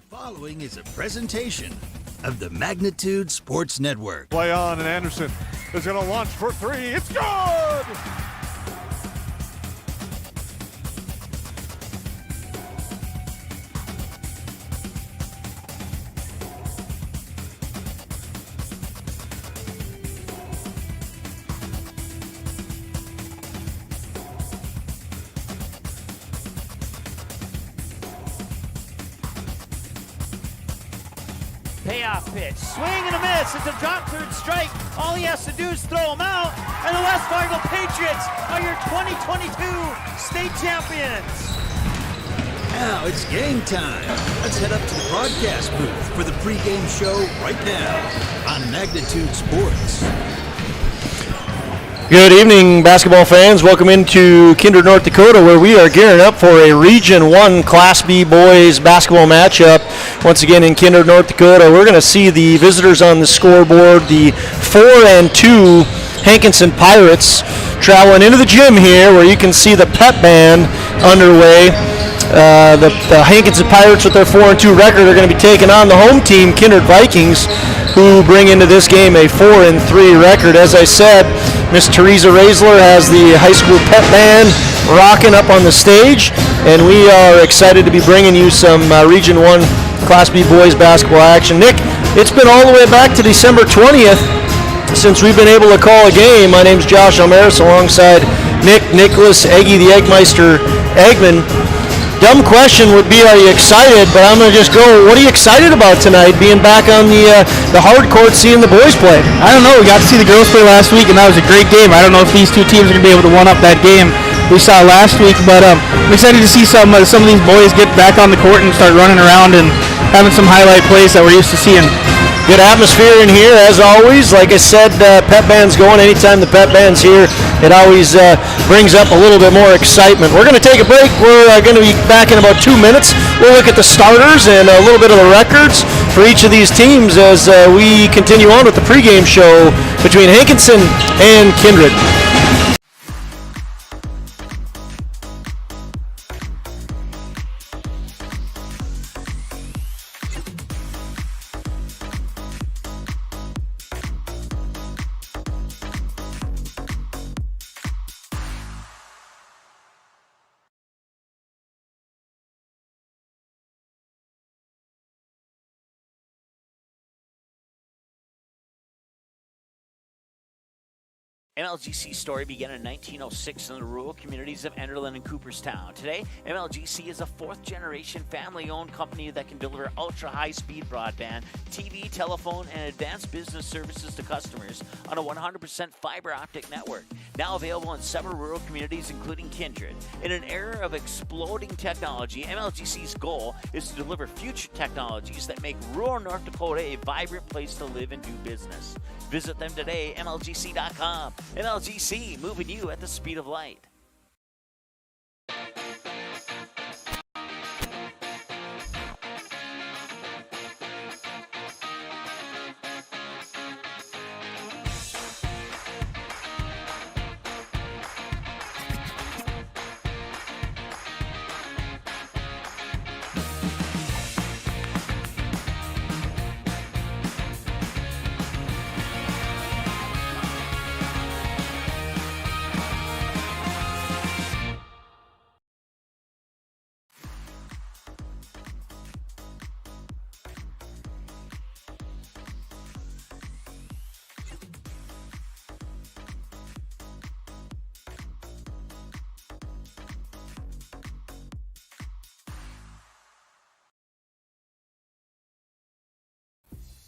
Following is a presentation of the Magnitude Sports Network. Play on, and Anderson is going to launch for three. It's good! Payoff pitch, swing and a miss. It's a drop third strike. All he has to do is throw him out, and the West Fargo Patriots are your 2022 state champions. Now it's game time. Let's head up to the broadcast booth for the pregame show right now on Magnitude Sports. Good evening, basketball fans. Welcome into Kindred, North Dakota, where we are gearing up for a Region 1 Class B boys basketball matchup. Once again in Kindred, North Dakota, we're going to see the visitors on the scoreboard, the 4-2 Hankinson Pirates, traveling into the gym here, where you can see the pep band underway. The Hankinson Pirates, with their 4-2 record, are going to be taking on the home team, Kindred Vikings, who bring into this game a 4-3 record. As I said, Miss Teresa Raisler has the high school pep band rocking up on the stage, and we are excited to be bringing you some Region 1 Class B boys basketball action. Nick, it's been all the way back to December 20th since we've been able to call a game. My name's Josh Almaris alongside Nicholas, Eggy the Eggmeister Eggman. Dumb question would be, are you excited? But I'm going to just go, what are you excited about tonight, being back on the hard court, seeing the boys play? I don't know. We got to see the girls play last week, and that was a great game. I don't know if these two teams are going to be able to one-up that game we saw last week, but I'm excited to see some of these boys get back on the court and start running around and having some highlight plays that we're used to seeing. Good atmosphere in here, as always. Like I said, pep band's going. Anytime the pep band's here, it always brings up a little bit more excitement. We're going to take a break. We're going to be back in about 2 minutes. We'll look at the starters and a little bit of the records for each of these teams as we continue on with the pregame show between Hankinson and Kindred. MLGC's story began in 1906 in the rural communities of Enderlin and Cooperstown. Today, MLGC is a fourth-generation family-owned company that can deliver ultra-high-speed broadband, TV, telephone, and advanced business services to customers on a 100% fiber optic network. Now available in several rural communities, including Kindred. In an era of exploding technology, MLGC's goal is to deliver future technologies that make rural North Dakota a vibrant place to live and do business. Visit them today, MLGC.com. MLGC, moving you at the speed of light.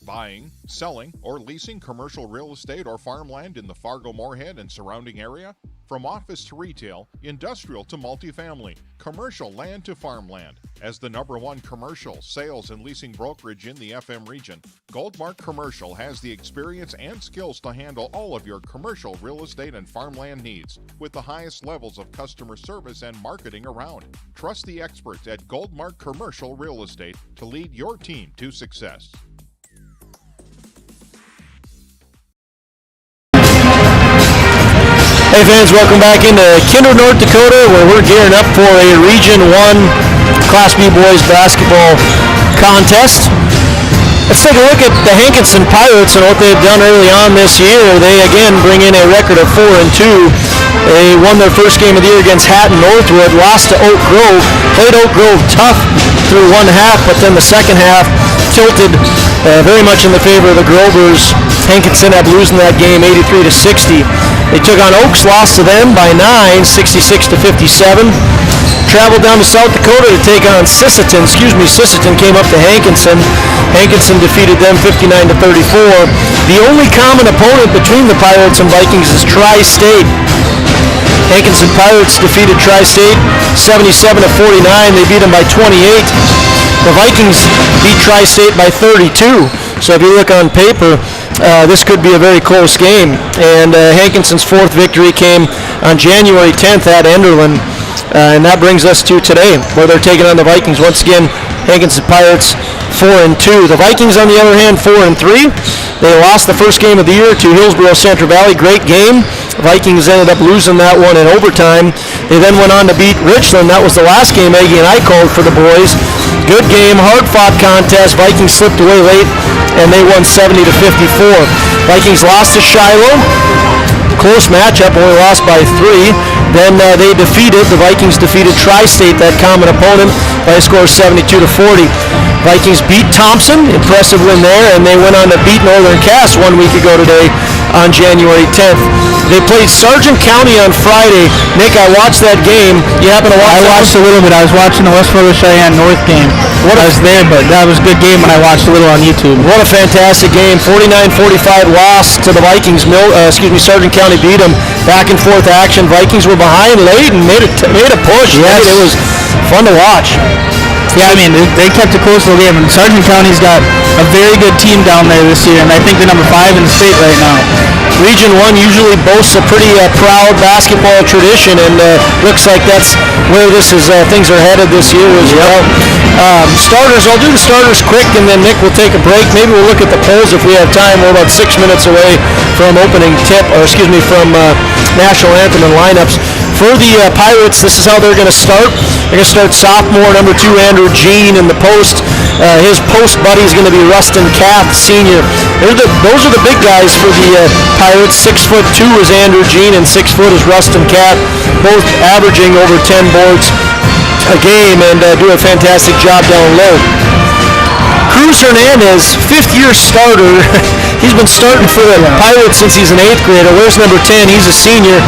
Buying, selling, or leasing commercial real estate or farmland in the Fargo-Moorhead and surrounding area? From office to retail, industrial to multifamily, commercial land to farmland. As the #1 commercial, sales, and leasing brokerage in the FM region, Goldmark Commercial has the experience and skills to handle all of your commercial real estate and farmland needs with the highest levels of customer service and marketing around. Trust the experts at Goldmark Commercial Real Estate to lead your team to success. Hey fans, welcome back into Kindred, North Dakota, where we're gearing up for a Region 1 Class B boys basketball contest. Let's take a look at the Hankinson Pirates and what they've done early on this year. They again bring in a record of 4-2. They won their first game of the year against Hatton Northwood, lost to Oak Grove, played Oak Grove tough through one half, but then the second half tilted very much in the favor of the Grovers. Hankinson had losing that game 83-60. They took on Oaks, lost to them by 9, 66-57. Traveled down to South Dakota to take on Sisseton. Sisseton came up to Hankinson. Hankinson defeated them 59-34. The only common opponent between the Pirates and Vikings is Tri-State. Hankinson Pirates defeated Tri-State 77-49. They beat them by 28. The Vikings beat Tri-State by 32. So if you look on paper, this could be a very close game. And Hankinson's fourth victory came on January 10th at Enderlin. And that brings us to today, where they're taking on the Vikings. Once again, Hankinson Pirates 4-2. The Vikings, on the other hand, 4-3. They lost the first game of the year to Hillsborough Central Valley. Great game. The Vikings ended up losing that one in overtime. They then went on to beat Richland. That was the last game Aggie and I called for the boys. Good game, hard-fought contest. Vikings slipped away late, and they won 70-54. Vikings lost to Shiloh. Close matchup, only lost by 3. Then the Vikings defeated Tri-State, that common opponent, by a score of 72-40. Vikings beat Thompson, impressive win there, and they went on to beat Northern Cass 1 week ago today on January 10th. They played Sargent County on Friday. Nick, I watched that game. You happen to watch that? I watched a little bit. I was watching the Westboro Cheyenne North game. I was there, but that was a good game, and I watched a little on YouTube. What a fantastic game. 49-45 loss to the Vikings. Sargent County beat them. Back and forth action. Vikings were behind late and made a push. Yes. It was fun to watch. Yeah, I mean, they kept it close to the game. And Sargent County's got a very good team down there this year, and I think they're number 5 in the state right now. Region 1 usually boasts a pretty proud basketball tradition, and looks like that's where things are headed this year as well. Starters, I'll do the starters quick, and then Nick will take a break. Maybe we'll look at the polls if we have time. We're about 6 minutes away from from national anthem and lineups. For the Pirates, this is how they're going to start. They're going to start sophomore, number 2, Andrew Jean in the post. His post buddy is going to be Rustin Kath, senior. Those are the big guys for the Pirates. 6'2" is Andrew Jean, and 6 foot is Rustin Kath, both averaging over 10 boards a game and do a fantastic job down low. Cruz Hernandez, 5th-year starter. He's been starting for the Pirates since he's an 8th grader. Where's number 10? He's a senior.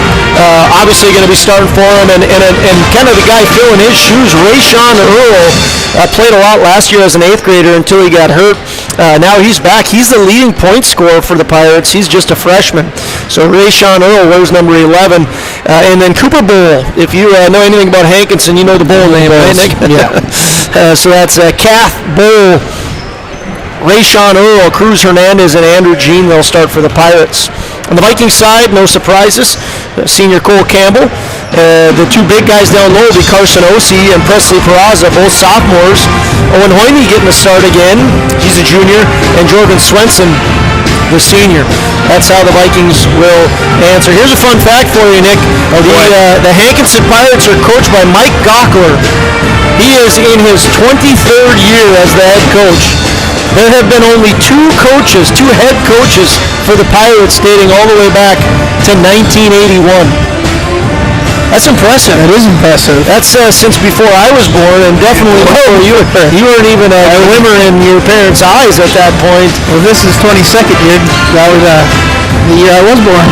Obviously going to be starting for him. And kind of the guy filling his shoes, Rayshawn Earl, played a lot last year as an 8th grader until he got hurt. Now he's back. He's the leading point scorer for the Pirates. He's just a freshman. So Rayshawn Earl wears number 11. And then Cooper Bowl. If you know anything about Hankinson, you know the Bowl name, right, Nick? Yeah. So that's Kath Bowl, Rayshawn Earl, Cruz Hernandez, and Andrew Jean. They'll start for the Pirates. On the Viking side, no surprises. Senior Cole Campbell. The 2 big guys down low will be Carson Ossie and Presley Peraza, both sophomores. Owen Hoyne getting a start again. He's a junior. And Jordan Swenson, the senior. That's how the Vikings will answer. Here's a fun fact for you, Nick. The Hankinson Pirates are coached by Mike Gockler. He is in his 23rd year as the head coach. There have been only 2 head coaches for the Pirates dating all the way back to 1981. That's impressive. That is impressive. That's since before I was born, and definitely before you weren't even a glimmer in your parents' eyes at that point. Well, this is 22nd year. That was the year I was born.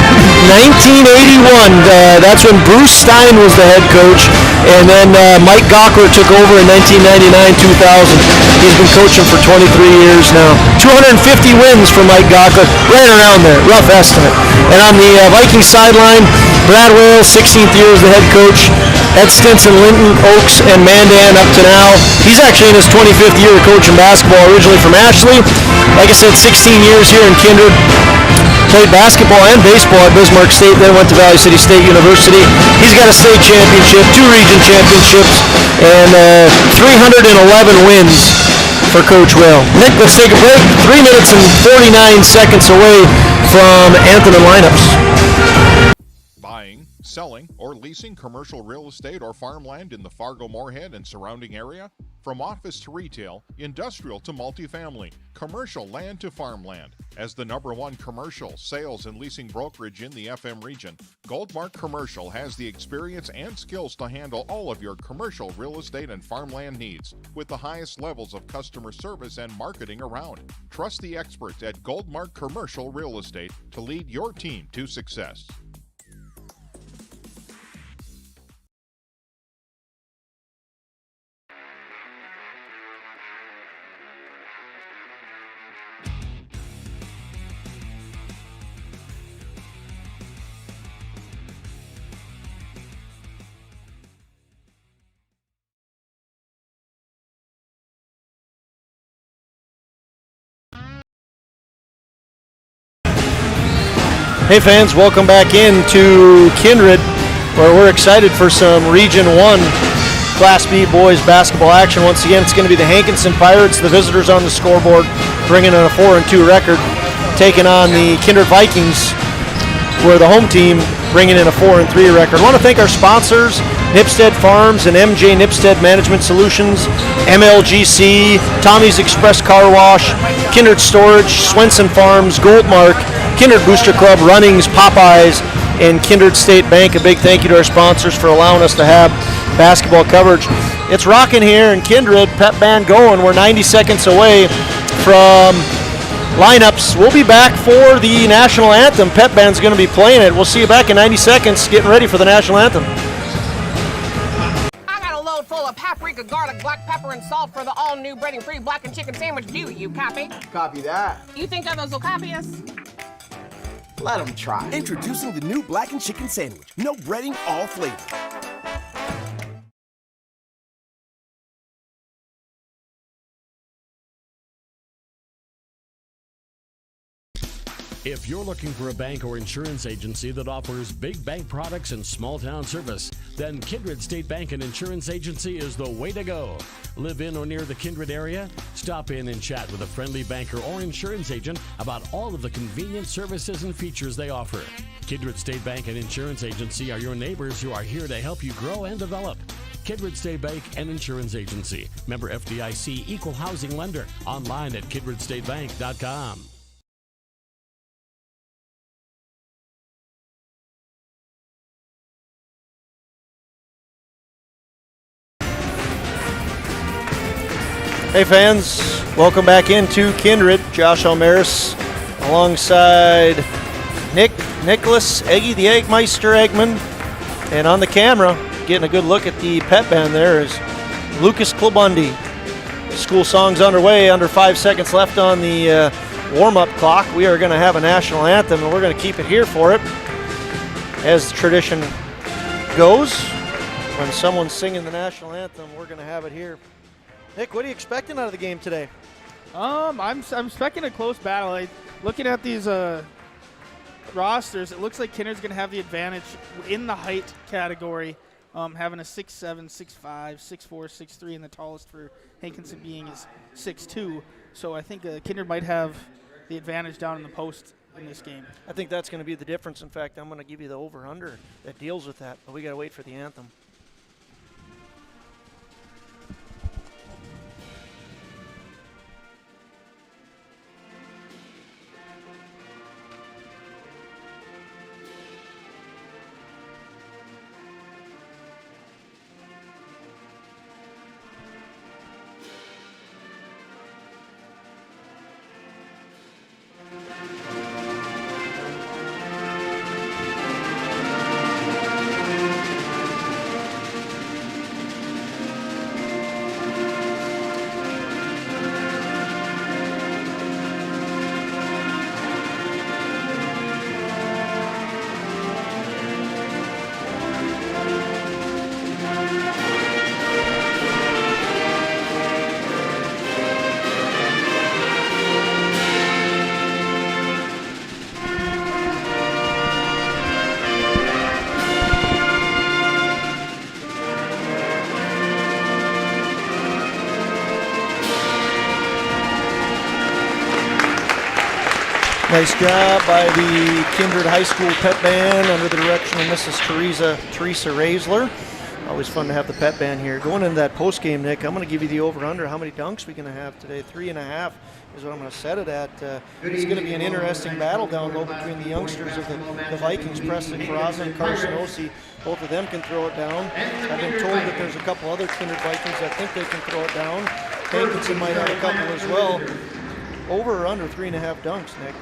1981. That's when Bruce Stein was the head coach, and then Mike Gockler took over in 1999-2000. He's been coaching for 23 years now. 250 wins for Mike Gockler, right around there, rough estimate. And on the Viking sideline, Brad Wales, 16th year as the head coach. Ed Stinson, Linton, Oaks, and Mandan up to now. He's actually in his 25th year of coaching basketball, originally from Ashley. Like I said, 16 years here in Kindred. Played basketball and baseball at Bismarck State, then went to Valley City State University. He's got a state championship, 2 region championships, and 311 wins for Coach Whale. Nick, let's take a break. 3 minutes and 49 seconds away from anthem and lineups. Buying, selling, or leasing commercial real estate or farmland in the Fargo-Moorhead and surrounding area? From office to retail, industrial to multifamily, commercial land to farmland. As the #1 commercial, sales, and leasing brokerage in the FM region, Goldmark Commercial has the experience and skills to handle all of your commercial real estate and farmland needs with the highest levels of customer service and marketing around. Trust the experts at Goldmark Commercial Real Estate to lead your team to success. Hey fans, welcome back into Kindred, where we're excited for some Region 1 Class B boys basketball action. Once again, it's going to be the Hankinson Pirates, the visitors on the scoreboard, bringing in a 4-2 record, taking on the Kindred Vikings, where the home team bringing in a 4-3 record. I want to thank our sponsors, Nipstead Farms and MJ Nipstead Management Solutions, MLGC, Tommy's Express Car Wash, Kindred Storage, Swenson Farms, Goldmark, Kindred Booster Club, Runnings, Popeyes, and Kindred State Bank. A big thank you to our sponsors for allowing us to have basketball coverage. It's rocking here in Kindred, pep band going. We're 90 seconds away from lineups. We'll be back for the national anthem. Pep band's going to be playing it. We'll see you back in 90 seconds getting ready for the national anthem. I got a load full of paprika, garlic, black pepper, and salt for the all-new breading-free blackened chicken sandwich. Do you copy? Copy that. You think others will copy us? Let them try. Introducing the new blackened chicken sandwich. No breading, all flavor. If you're looking for a bank or insurance agency that offers big bank products and small town service, then Kindred State Bank and Insurance Agency is the way to go. Live in or near the Kindred area? Stop in and chat with a friendly banker or insurance agent about all of the convenient services and features they offer. Kindred State Bank and Insurance Agency are your neighbors who are here to help you grow and develop. Kindred State Bank and Insurance Agency. Member FDIC, Equal Housing Lender. Online at kindredstatebank.com. Hey fans, welcome back into Kindred. Josh Almaris alongside Nicholas, Eggy the Eggmeister Eggman. And on the camera, getting a good look at the pep band there is Lucas Klobundi. School song's underway, under 5 seconds left on the warm-up clock. We are going to have a national anthem, and we're going to keep it here for it. As the tradition goes, when someone's singing the national anthem, we're going to have it here. Nick, what are you expecting out of the game today? I'm expecting a close battle. Looking at these rosters, it looks like Kindred's going to have the advantage in the height category, having a 6'7", 6'5", 6'4", 6'3", and the tallest for Hankinson being is 6'2". So I think Kindred might have the advantage down in the post in this game. I think that's going to be the difference. In fact, I'm going to give you the over-under that deals with that, but we got to wait for the anthem. Nice job by the Kindred High School Pep Band under the direction of Mrs. Teresa Raisler. Always fun to have the pet band here. Going into that post game, Nick, I'm going to give you the over-under. How many dunks we going to have today? 3.5 is what I'm going to set it at. It's going to be an interesting battle down low between the youngsters of the Vikings, Presley Peraza and Carson Ossie. Both of them can throw it down. I've been told that there's a couple other Kindred Vikings that think they can throw it down. Hankinson might have a couple as well. Over or under 3.5 dunks, Nick?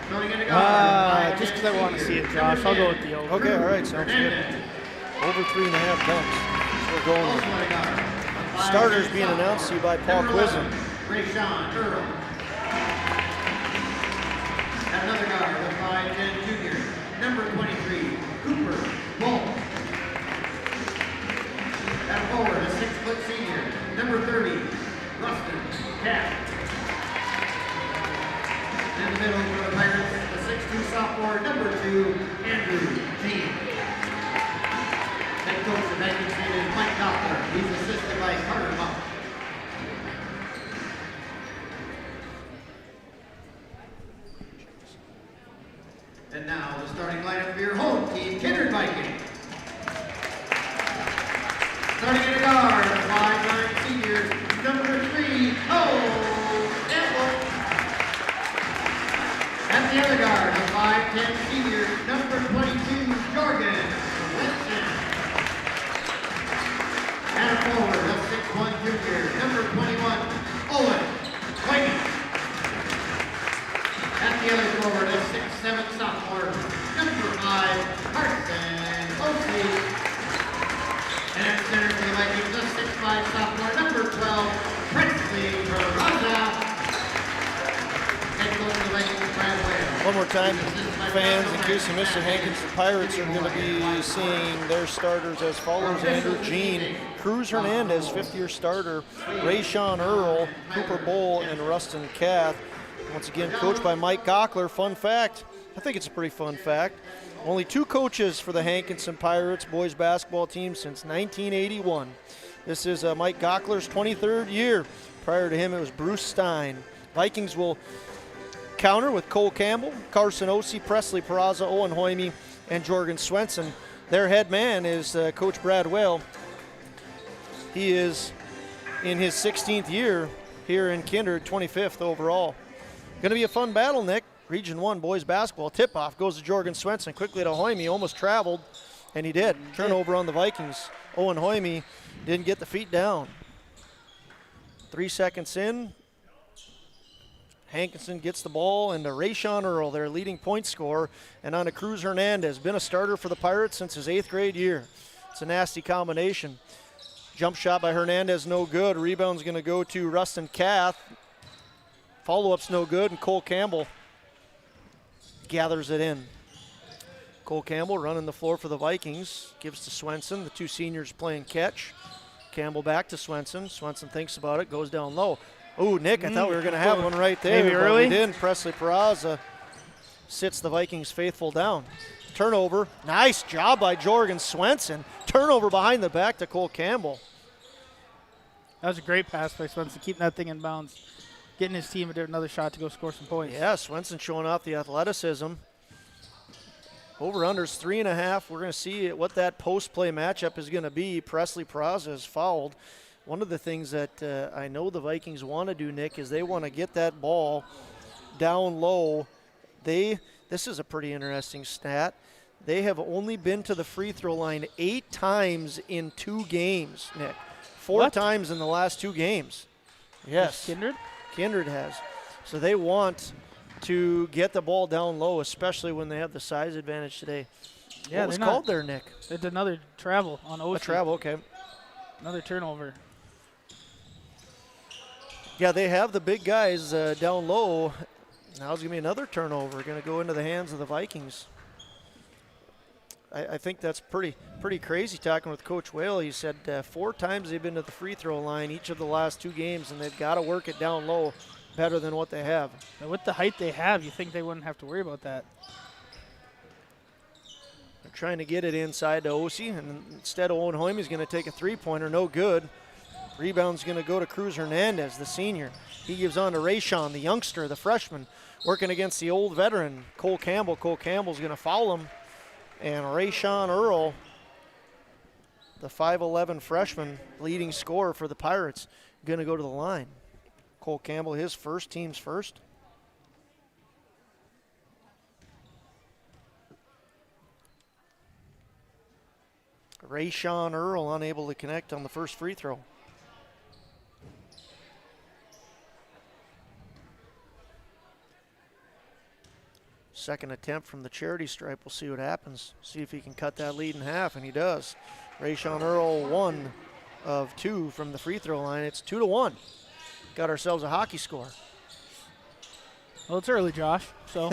Just because I want to see it, Josh. I'll go with the over. Okay, all right, sounds good. Over 3.5 dunks. We're going with starters being announced to you by Paul Quizzen. Another guard, the 5'10" junior, number 23, Cooper Bull. At forward, a 6-foot senior, number 30, Rustin Cat. In the middle for the Pirates, the 6'2" sophomore, number 2, Andrew Jean. Head coach of Hankinson is Mike Doppler. He's assisted by Carter Muff. And now the starting lineup for your home team, Kindred Vikings. Starting in a guard, the 5'9" senior, number 3, Cole Campbell. At the other guard, the 5'10" senior, number 22, Jorgen Winston. And a forward, the 6'1" junior, number 21, Owen Whiting. At the other forward, a 6'7" sophomore, number 5, Carson Ossie. And at center for the Vikings, the 6'5" sophomore, number 12, Presley Peraza. Head coach of the Vikings, Brad Whale. One more time, fans, in case you missed it, Hankinson Pirates are going to be seeing their starters as follows: Andrew Jean, Cruz Hernandez, 5th-year starter, Rayshawn Earl, Cooper Bowl, and Rustin Kath. Once again, coached by Mike Gockler. Fun fact, I think it's a pretty fun fact, only 2 coaches for the Hankinson Pirates boys basketball team since 1981. This is Mike Gockler's 23rd year. Prior to him, it was Bruce Stein. Vikings will counter with Cole Campbell, Carson Ossie, Presley Peraza, Owen Hoyme, and Jorgen Swenson. Their head man is Coach Brad Whale. He is in his 16th year here in Kindred, 25th overall. Going to be a fun battle, Nick. Region 1 boys basketball. Tip-off goes to Jorgen Swenson. Quickly to Hoyme. Almost traveled, and he did. Turnover on the Vikings. Owen Hoyme didn't get the feet down. 3 seconds in. Hankinson gets the ball, and to Rayshawn Earl, their leading point scorer, and on to Cruz Hernandez. Been a starter for the Pirates since his 8th grade year. It's a nasty combination. Jump shot by Hernandez, no good. Rebound's going to go to Rustin Kath. Follow-up's no good, and Cole Campbell gathers it in. Cole Campbell running the floor for the Vikings. Gives to Swenson. The 2 seniors playing catch. Campbell back to Swenson. Swenson thinks about it, goes down low. Oh, Nick, I thought we were going to have one right there. Maybe early? We didn't. Presley Peraza sits the Vikings faithful down. Turnover. Nice job by Jorgen Swenson. Turnover behind the back to Cole Campbell. That was a great pass by Swenson, keeping that thing in bounds. Getting his team another shot to go score some points. Yeah, Swenson showing off the athleticism. Over-under's 3.5. We're going to see what that post-play matchup is going to be. Presley Peraza is fouled. One of the things that I know the Vikings want to do, Nick, is they want to get that ball down low. This is a pretty interesting stat. They have only been to the free throw line 8 times in 2 games, Nick. 4 times in the last 2 games. Yes. Kindred? Kindred has. So they want to get the ball down low, especially when they have the size advantage today. Yeah, what was called there, Nick? It's another travel on Ossie. A travel, okay. Another turnover. Yeah, they have the big guys down low. Now it's going to be another turnover. Going to go into the hands of the Vikings. I think that's pretty crazy. Talking with Coach Whale, he said 4 times they've been to the free throw line each of the last 2 games, and they've got to work it down low better than what they have. Now with the height they have, you think they wouldn't have to worry about that. They're trying to get it inside to Ossie, and instead Owen Hoyme is going to take a 3-pointer, no good. Rebound's going to go to Cruz Hernandez, the senior. He gives on to Rayshawn, the youngster, the freshman, working against the old veteran, Cole Campbell. Cole Campbell's going to foul him. And Rayshawn Earl the 5'11 freshman, leading scorer for the Pirates, going to go to the line. Cole Campbell, his first, team's first. Rayshawn Earl unable to connect on the first free throw. Second attempt from the charity stripe. We'll see what happens. See if he can cut that lead in half, and he does. Rayshawn Earl, 1 of 2 from the free throw line. It's 2-1. Got ourselves a hockey score. Well, it's early, Josh, so.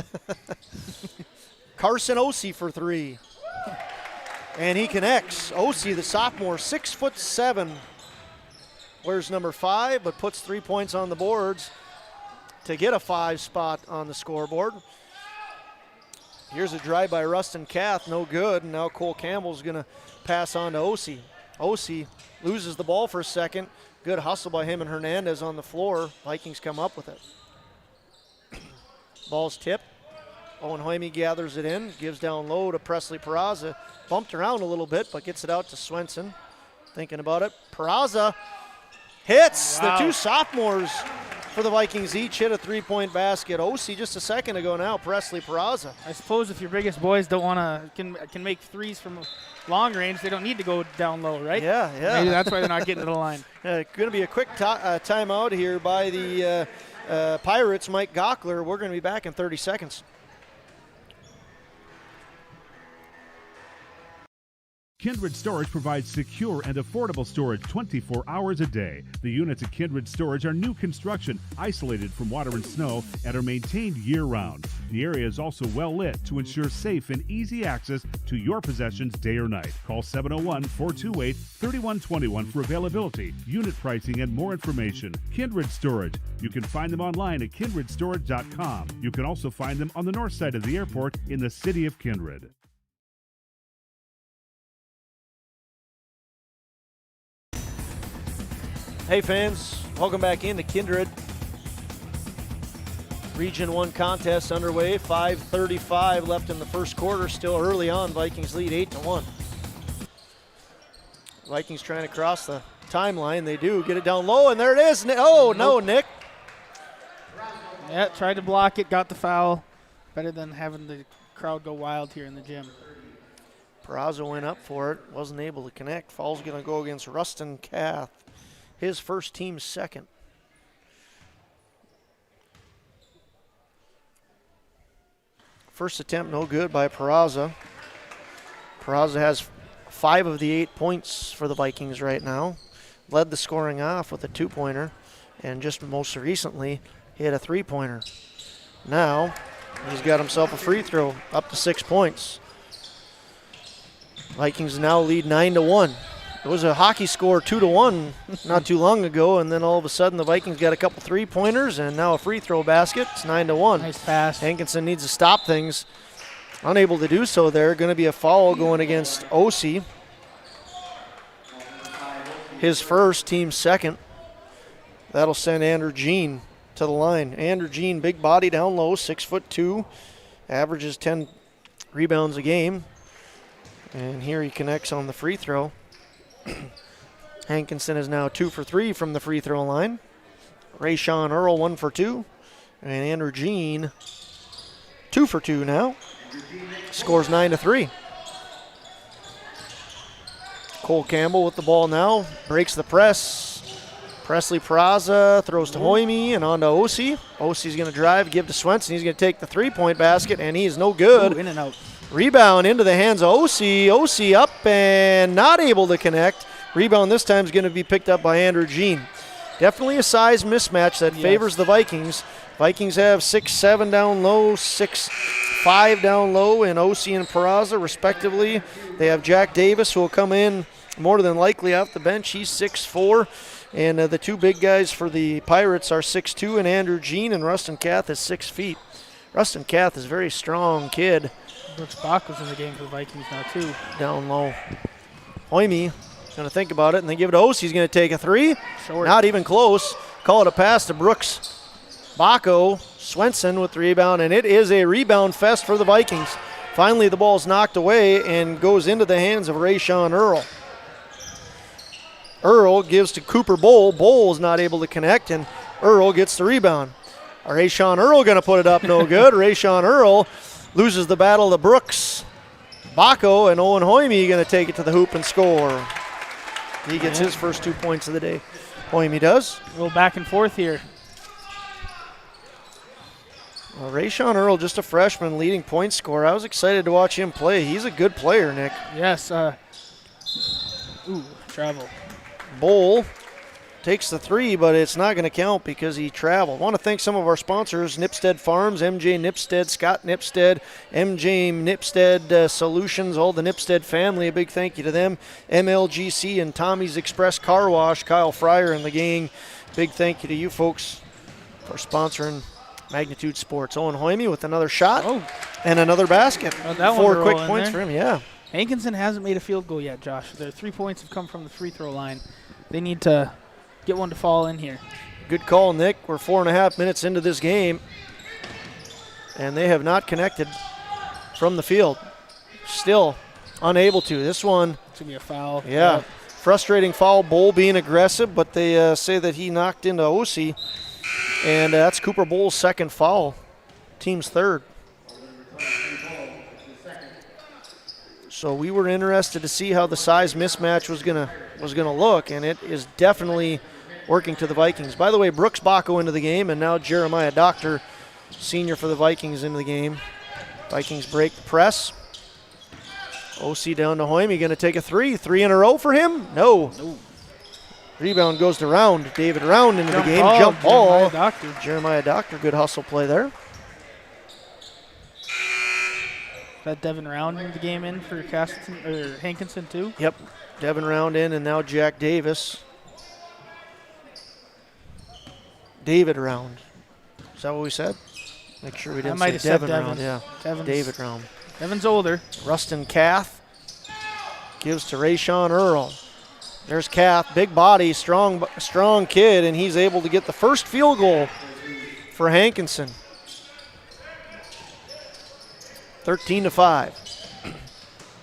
Carson Ossie for 3. And he connects. Ossie, the sophomore, 6'7", wears number 5, but puts 3 points on the boards to get a 5 spot on the scoreboard. Here's a drive by Rustin Kath, no good. And now Cole Campbell's going to pass on to Ossie. Ossie loses the ball for a second. Good hustle by him and Hernandez on the floor. Vikings come up with it. Ball's tipped. Owen Hoyme gathers it in, gives down low to Presley Peraza. Bumped around a little bit, but gets it out to Swenson. Thinking about it. Peraza hits. Wow. The two sophomores for the Vikings each hit a 3-point basket. Ossie just a second ago now, Presley Peraza. I suppose if your biggest boys don't want to, can make threes from long range, they don't need to go down low, right? Yeah. Maybe that's why they're not getting to the line. Going to be a quick timeout here by the Pirates, Mike Gockler. We're going to be back in 30 seconds. Kindred Storage provides secure and affordable storage 24 hours a day. The units at Kindred Storage are new construction, isolated from water and snow, and are maintained year-round. The area is also well lit to ensure safe and easy access to your possessions day or night. Call 701-428-3121 for availability, unit pricing, and more information. Kindred Storage. You can find them online at kindredstorage.com. You can also find them on the north side of the airport in the city of Kindred. Hey fans, welcome back into Kindred. Region 1 contest underway, 5:35 left in the first quarter, still early on. Vikings lead 8-1. Vikings trying to cross the timeline. They do, get it down low, and there it is. Oh, no, Nick. Yeah, tried to block it, got the foul. Better than having the crowd go wild here in the gym. Peraza went up for it, wasn't able to connect. Foul's going to go against Rustin Kath. His first, team's second. First attempt no good by Peraza. Peraza has 5 of the 8 points for the Vikings right now. Led the scoring off with a 2-pointer, and just most recently hit a 3-pointer. Now he's got himself a free throw, up to 6 points. Vikings now lead 9-1. It was a hockey score 2-1 not too long ago, and then all of a sudden the Vikings got a couple 3-pointers and now a free throw basket. It's 9-1. Nice pass. Hankinson needs to stop things. Unable to do so there. Going to be a foul going against Ossie. His first, team's second. That'll send Andrew Jean to the line. Andrew Jean, big body down low, 6'2", averages 10 rebounds a game. And here he connects on the free throw. Hankinson is now 2 for 3 from the free throw line. Rayshawn Earl 1 for 2. And Andrew Jean 2 for 2 now. Scores 9-3. Cole Campbell with the ball now. Breaks the press. Presley Peraza throws to Hoyme and on to Ossie. Ossie's going to drive, give to Swenson. He's going to take the 3-point basket, and he is no good. Ooh, in and out. Rebound into the hands of Ossie. Ossie up and not able to connect. Rebound this time is going to be picked up by Andrew Jean. Definitely a size mismatch that favors the Vikings. Vikings have 6'7" down low, 6'5" down low, and Ossie and Peraza respectively. They have Jack Davis, who will come in more than likely off the bench. He's 6'4", and the two big guys for the Pirates are 6'2", and Andrew Jean, and Rustin Kath is 6 feet. Rustin Kath is a very strong kid. Brooks Bach was in the game for the Vikings now, too. Down low. Hoyme going to think about it and then give it to Ossie. He's going to take a 3. Short. Not even close. Call it a pass to Brooks Baco. Swenson with the rebound, and it is a rebound fest for the Vikings. Finally, the ball's knocked away and goes into the hands of Rayshawn Earl. Earl gives to Cooper Bowl. Bowl is not able to connect, and Earl gets the rebound. Rayshawn Earl going to put it up, no good. Rayshawn Earl loses the battle to Brooks. Baco and Owen Hoyme going to take it to the hoop and score. He gets his first 2 points of the day. Hoyme does. A little back and forth here. Well, Rayshawn Earl, just a freshman, leading point scorer. I was excited to watch him play. He's a good player, Nick. Yes. Travel. Bowl takes the three, but it's not going to count because he traveled. I want to thank some of our sponsors, Nipstead Farms, MJ Nipstead, Scott Nipstead, MJ Nipstead Solutions, all the Nipstead family. A big thank you to them. MLGC and Tommy's Express Car Wash, Kyle Fryer and the gang. Big thank you to you folks for sponsoring Magnitude Sports. Owen Hoyme with another shot and another basket. That 4 quick points for him, yeah. Hankinson hasn't made a field goal yet, Josh. Their 3 points have come from the free throw line. They need to get one to fall in here. Good call, Nick. We're 4.5 minutes into this game, and they have not connected from the field. Still unable to. This one. It's going to be a foul. Yeah. Yep. Frustrating foul. Bowl being aggressive, but they say that he knocked into Osi. And that's Cooper Bowl's second foul, team's third. So we were interested to see how the size mismatch was gonna look, and it is definitely working to the Vikings. By the way, Brooks Baco into the game, and now Jeremiah Doctor, senior for the Vikings, into the game. Vikings break the press. OC down to Hoyme, going to take a three. 3 in a row for him? No. Rebound goes to Round. David Round into the game. Jump ball. Jeremiah Doctor. Good hustle play there. That Devin Round in the game in for Hankinson too? Yep. Devin Round in, and now Jack Davis. David Round. Is that what we said? Make sure we didn't say Devin Round. Yeah. David Round. Devin's older. Rustin Kath gives to Rayshawn Earl. There's Kath, big body, strong kid, and he's able to get the first field goal for Hankinson. 13-5.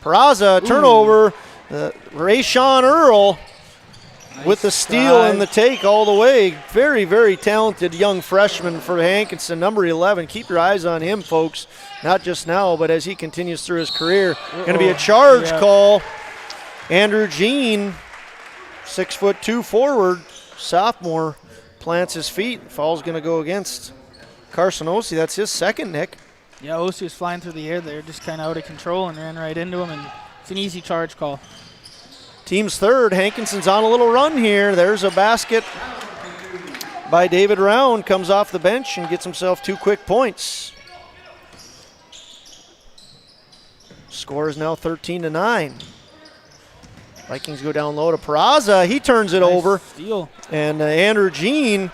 Peraza, turnover. Rayshawn Earl with the steal and the take all the way. Very, very talented young freshman for Hankinson, number 11. Keep your eyes on him, folks. Not just now, but as he continues through his career. Going to be a charge call. Andrew Jean, 6'2" forward, sophomore, plants his feet. Foul's going to go against Carson Osi. That's his second, Nick. Yeah, Osi was flying through the air there, just kind of out of control and ran right into him, and it's an easy charge call. Team's third. Hankinson's on a little run here. There's a basket by David Round. Comes off the bench and gets himself 2 quick points. Score is now 13-9. Vikings go down low to Peraza. He turns it over. Steal. And Andrew Jean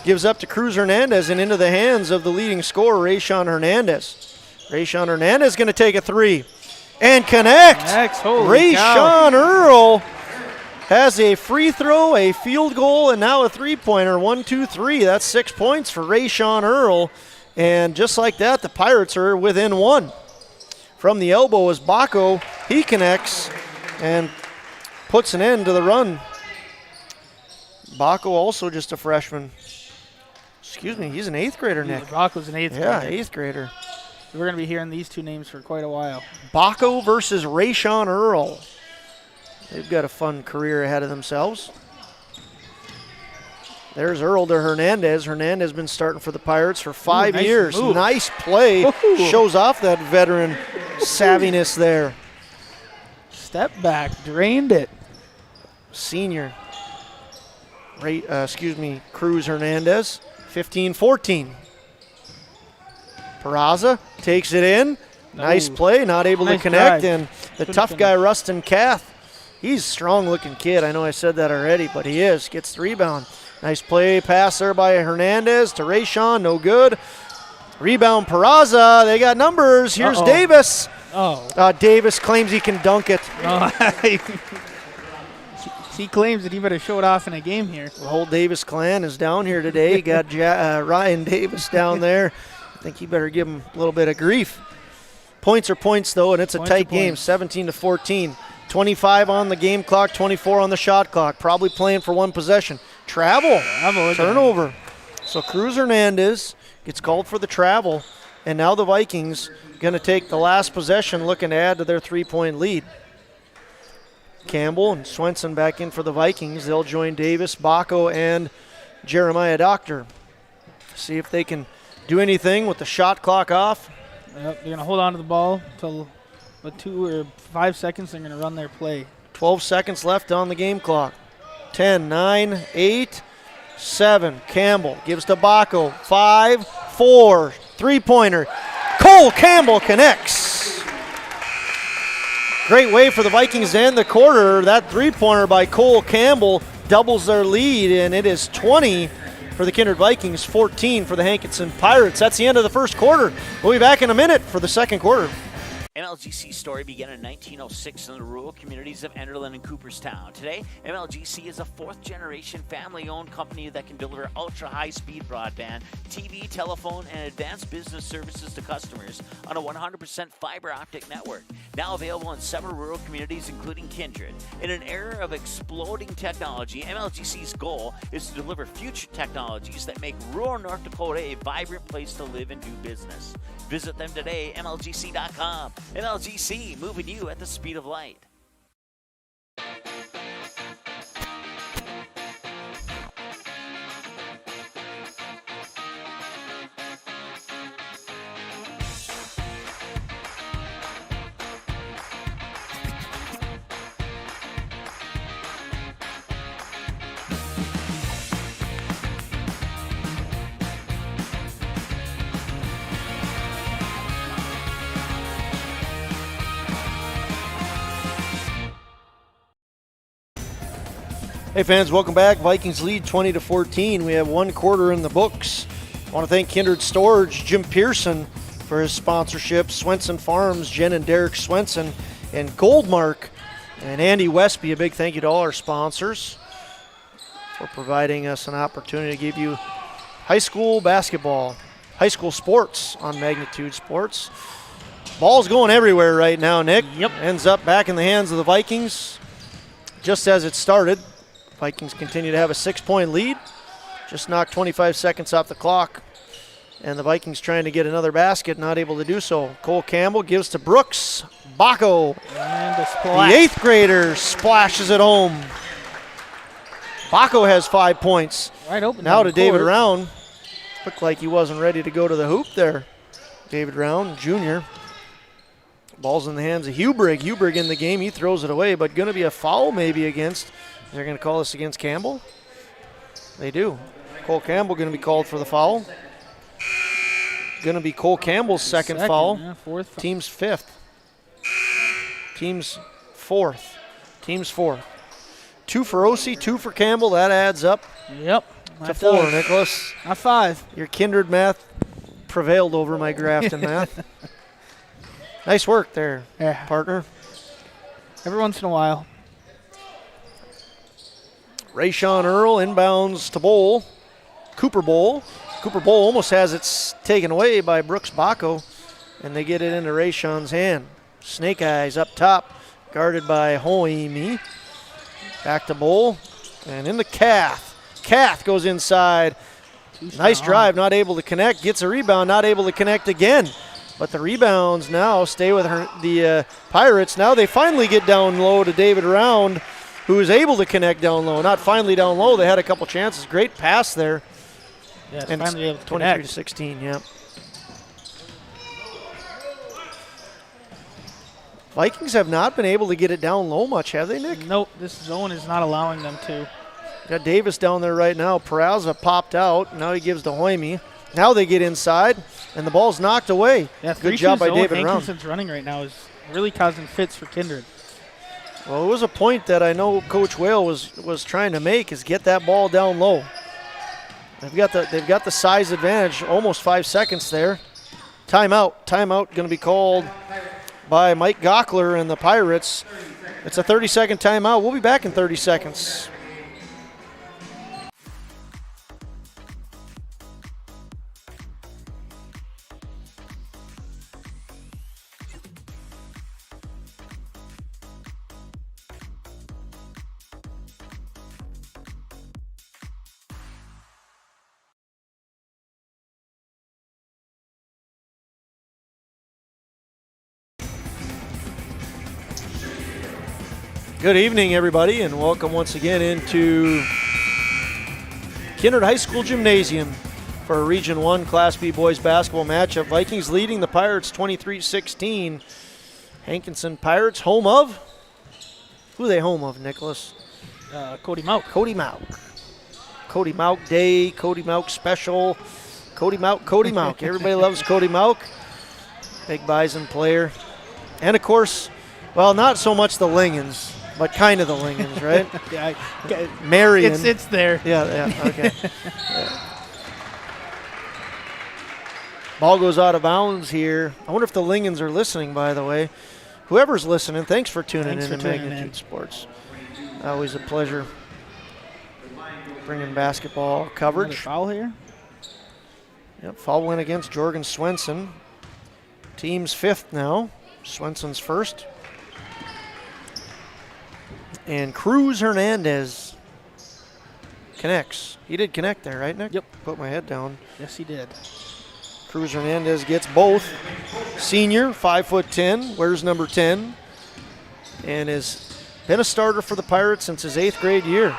gives up to Cruz Hernandez and into the hands of the leading scorer, Rayshawn Hernandez. Rayshawn Hernandez going to take a 3 and connect. Rayshawn Earl has a free throw, a field goal, and now a three-pointer. 1, 2, 3. That's 6 points for Rayshawn Earl. And just like that, the Pirates are within 1. From the elbow is Baco. He connects and puts an end to the run. Baco also just a freshman. Excuse me, he's an 8th grader, Nick. Baco's an 8th grader. Yeah, 8th grader. We're going to be hearing these two names for quite a while. Baco versus Rayshawn Earl. They've got a fun career ahead of themselves. There's Earl to Hernandez. Hernandez has been starting for the Pirates for 5 years. Move. Nice play. Shows off that veteran savviness there. Step back, drained it. Senior. Cruz Hernandez. 15-14. Peraza takes it in. Nice play, not able to connect. Drive. And the tough guy, Rustin Kath, he's a strong-looking kid. I know I said that already, but he is. Gets the rebound. Nice play, pass there by Hernandez to Rayshawn, no good. Rebound, Peraza. They got numbers. Here's Davis. Davis claims he can dunk it. He claims that he better show it off in a game here. The whole Davis clan is down here today. Got Ryan Davis down there. I think he better give him a little bit of grief. Points are points, though, and it's a tight game, 17-14. 25 on the game clock, 24 on the shot clock. Probably playing for one possession. Travel. Turnover. So Cruz Hernandez gets called for the travel, and now the Vikings going to take the last possession, looking to add to their 3-point lead. Campbell and Swenson back in for the Vikings. They'll join Davis, Baco, and Jeremiah Doctor. See if they can do anything with the shot clock off. Yep, they're going to hold on to the ball until 2 or 5 seconds. They're going to run their play. 12 seconds left on the game clock. 10, 9, 8, 7. Campbell gives to Baco. 5, 4, 3-pointer. Cole Campbell connects. Great way for the Vikings to end the quarter. That 3-pointer by Cole Campbell doubles their lead, and it is 20 for the Kindred Vikings, 14 for the Hankinson Pirates. That's the end of the first quarter. We'll be back in a minute for the second quarter. MLGC's story began in 1906 in the rural communities of Enderlin and Cooperstown. Today, MLGC is a fourth-generation family-owned company that can deliver ultra-high-speed broadband, TV, telephone, and advanced business services to customers on a 100% fiber optic network. Now available in several rural communities, including Kindred. In an era of exploding technology, MLGC's goal is to deliver future technologies that make rural North Dakota a vibrant place to live and do business. Visit them today, MLGC.com. MLGC, moving you at the speed of light. Hey fans, welcome back. Vikings lead 20-14. We have one quarter in the books. I want to thank Kindred Storage, Jim Pearson for his sponsorship, Swenson Farms, Jen and Derek Swenson, and Goldmark and Andy Westby. A big thank you to all our sponsors for providing us an opportunity to give you high school basketball, high school sports on Magnitude Sports. Ball's going everywhere right now, Nick. Yep. Ends up back in the hands of the Vikings just as it started. Vikings continue to have a 6-point lead. Just knocked 25 seconds off the clock. And the Vikings trying to get another basket, not able to do so. Cole Campbell gives to Brooks. Baco, And a splash. the 8th grader, splashes it home. Baco has 5 points. Right open. Now on to the David court. Round. Looked like he wasn't ready to go to the hoop there. David Round, Jr. Ball's in the hands of Hubrig. Hubrig in the game. He throws it away, but going to be a foul maybe against. They're going to call this against Campbell? They do. Cole Campbell going to be called for the foul. Going to be Cole Campbell's second foul. Yeah, fourth foul. Team's fifth. Team's fourth. 2 for Ossie, 2 for Campbell. That adds up Yep. to 4, Nicholas. Not 5. Your Kindred math prevailed over my Grafton math. Nice work there, Yeah. partner. Every once in a while. Rayshawn Earl inbounds to Bowl. Cooper Bowl. Cooper Bowl almost has it taken away by Brooks Baco, and they get it into Rayshawn's hand. Snake Eyes up top, guarded by Hoimi. Back to Bowl, and into Kath. Kath goes inside. Nice drive, not able to connect. Gets a rebound, not able to connect again. But the rebounds now stay with the Pirates. Now they finally get down low to David Round, who is able to connect down low. Not finally down low. They had a couple chances. Great pass there. Yeah, And finally able to 23 to connect. 16, yeah. Vikings have not been able to get it down low much, have they, Nick? Nope, this zone is not allowing them to. Got Davis down there right now. Peraza popped out. Now he gives to Hoimi. Now they get inside, and the ball's knocked away. Yeah, Good job by David Round. Hankinson's running right now is really causing fits for Kindred. Well, it was a point that I know Coach Whale was trying to make, is get that ball down low. They've got the size advantage. Almost 5 seconds there. Timeout. Timeout going to be called by Mike Gockler and the Pirates. It's a 30-second timeout. We'll be back in 30 seconds. Good evening, everybody, and welcome once again into Kindred High School Gymnasium for a Region 1 Class B boys basketball matchup. Vikings leading the Pirates 23-16. Hankinson Pirates, home of? Who are they home of, Nicholas? Cody Mauk. Cody Mauk. Cody Mauk Day, Cody Mauk Special. Cody Mauk. Everybody loves Cody Mauk. Big Bison player. And, of course, well, not so much the Lingens, but kind of the Lingens, right? Yeah, Marion. It's there. Yeah, okay. Yeah. Ball goes out of bounds here. I wonder if the Lingens are listening, by the way. Whoever's listening, thanks for tuning in to Magnitude Sports. Always a pleasure bringing basketball coverage. Another foul here. Yep, foul win against Jorgen Swenson. Team's fifth now. Swenson's first. And Cruz Hernandez connects. He did connect there, right, Nick? Yep. Put my head down. Yes, he did. Cruz Hernandez gets both. Senior, 5'10", wears number 10, and has been a starter for the Pirates since his 8th grade year.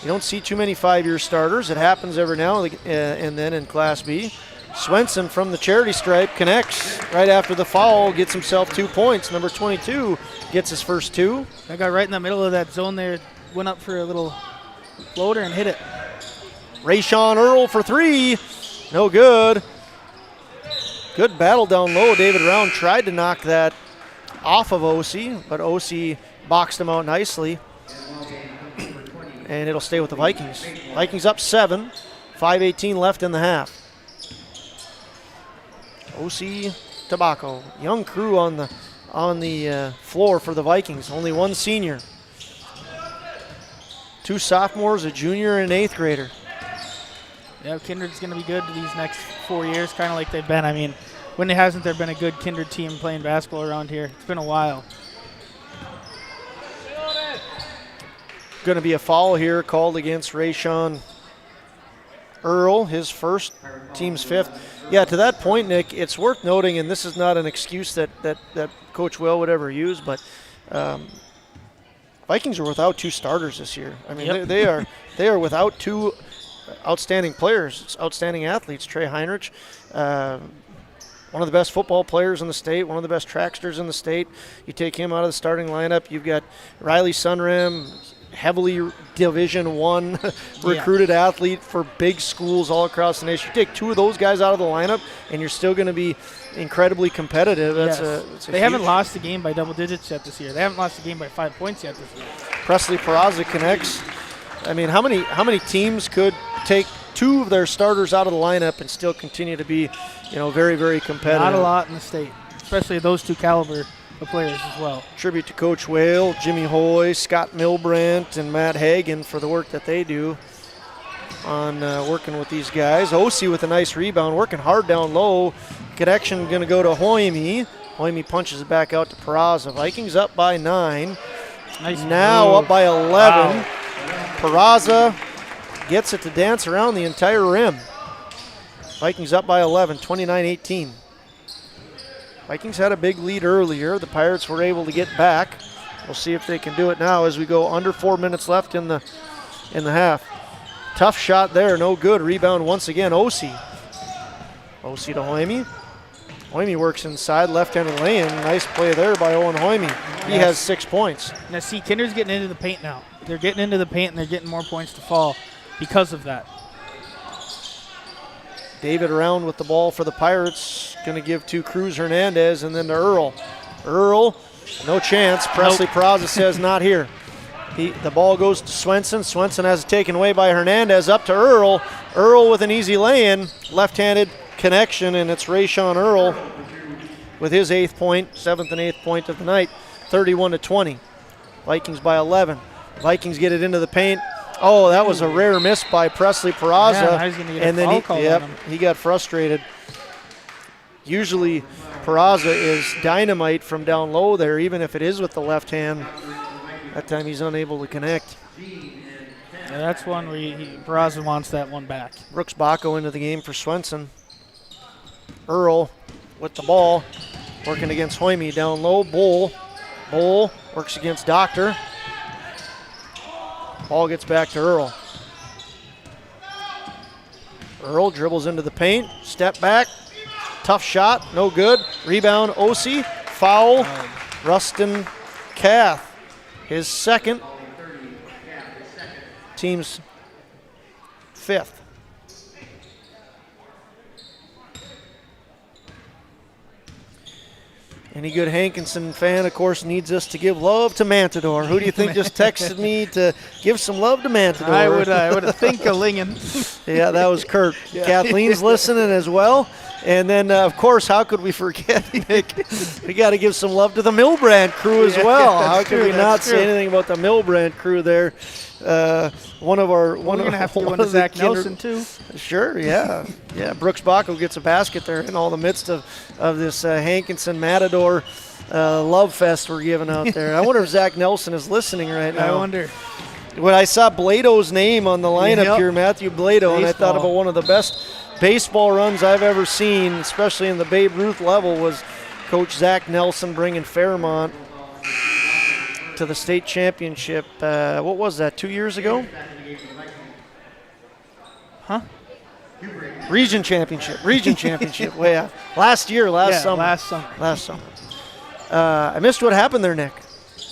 You don't see too many 5-year starters. It happens every now and then in Class B. Swenson from the charity stripe connects right after the foul, gets himself 2 points. Number 22 gets his first 2. That guy right in the middle of that zone there went up for a little floater and hit it. Rayshawn Earl for 3. No good. Good battle down low. David Round tried to knock that off of OC, but OC boxed him out nicely. And it'll stay with the Vikings. Vikings up 7. 5:18 left in the half. OC Tobacco. Young crew on the floor for the Vikings. Only one senior. 2 sophomores, a junior, and an 8th grader. Yeah, Kindred's going to be good these next 4 years, kind of like they've been. I mean, when hasn't there been a good Kindred team playing basketball around here? It's been a while. Going to be a foul here called against Rayshawn Earl, his first, team's 5th. Yeah, to that point, Nick, it's worth noting, and this is not an excuse that Coach Will would ever use, but Vikings are without 2 starters this year. I mean, Yep. they are without 2 outstanding players, outstanding athletes. Trey Heinrich, one of the best football players in the state, one of the best tracksters in the state. You take him out of the starting lineup. You've got Riley Sunram, heavily Division I recruited athlete for big schools all across the nation. You take 2 of those guys out of the lineup, and you're still going to be incredibly competitive. They haven't lost a game by double digits yet this year. They haven't lost a game by 5 points yet this year. Presley Peraza connects. I mean, how many teams could take 2 of their starters out of the lineup and still continue to be, very, very competitive? Not a lot in the state, especially those 2 caliber of players as well. Tribute to Coach Whale, Jimmy Hoy, Scott Milbrandt, and Matt Hagan for the work that they do on working with these guys. OC with a nice rebound, working hard down low. Connection going to go to Hoyme. Hoyme punches it back out to Peraza. Vikings up by 9. Nice now move. Up by 11. Wow. Peraza gets it to dance around the entire rim. Vikings up by 11, 29-18. Vikings had a big lead earlier. The Pirates were able to get back. We'll see if they can do it now as we go under 4 minutes left in the half. Tough shot there, no good. Rebound once again, OC. OC to Hoyme. Hoyme works inside, left-handed lay-in. Nice play there by Owen Hoyme. He has 6 points. Now see, Kindred's getting into the paint now. They're getting into the paint and they're getting more points to fall because of that. David around with the ball for the Pirates. Going to give to Cruz Hernandez and then to Earl. Earl, no chance. Presley Peraza says not here. The ball goes to Swenson. Swenson has it taken away by Hernandez. Up to Earl. Earl with an easy lay-in. Left-handed connection, and it's Rayshawn Earl with his 8th point, 7th and 8th point of the night. 31-20. Vikings by 11. Vikings get it into the paint. Oh, that was a rare miss by Presley Peraza. Yeah, he's gonna get a foul call on him. He got frustrated. Usually Peraza is dynamite from down low there, even if it is with the left hand. That time he's unable to connect. Yeah, that's one where Peraza wants that one back. Brooks Bacco into the game for Swenson. Earl with the ball, working against Hoyme down low. Bull Works against Doctor. Ball gets back to Earl. Earl dribbles into the paint. Step back. Tough shot. No good. Rebound, Osi. Foul. Rustin Kath. His second. Team's fifth. Any good Hankinson fan, of course, needs us to give love to Mantador. Who do you think just texted me to give some love to Mantador? I would think a Lingen. Yeah, that was Kurt. Yeah. Kathleen's listening as well. And then, of course, how could we forget, Nick? We got to give some love to the Milbrand crew as well. How could we not say anything about the Milbrand crew there? We're gonna have to go into Zach Nelson too. Sure, yeah, yeah. Brooks Baco gets a basket there in all the midst of this Hankinson Matador love fest we're giving out there. I wonder if Zach Nelson is listening right now. I wonder. When I saw Blado's name on the lineup here, Matthew Blado, and I thought about one of the best baseball runs I've ever seen, especially in the Babe Ruth level, was Coach Zach Nelson bringing Fairmont to the state championship. What was that, 2 years ago? Huh? Region championship. Way out. Last summer. Last summer. I missed what happened there, Nick.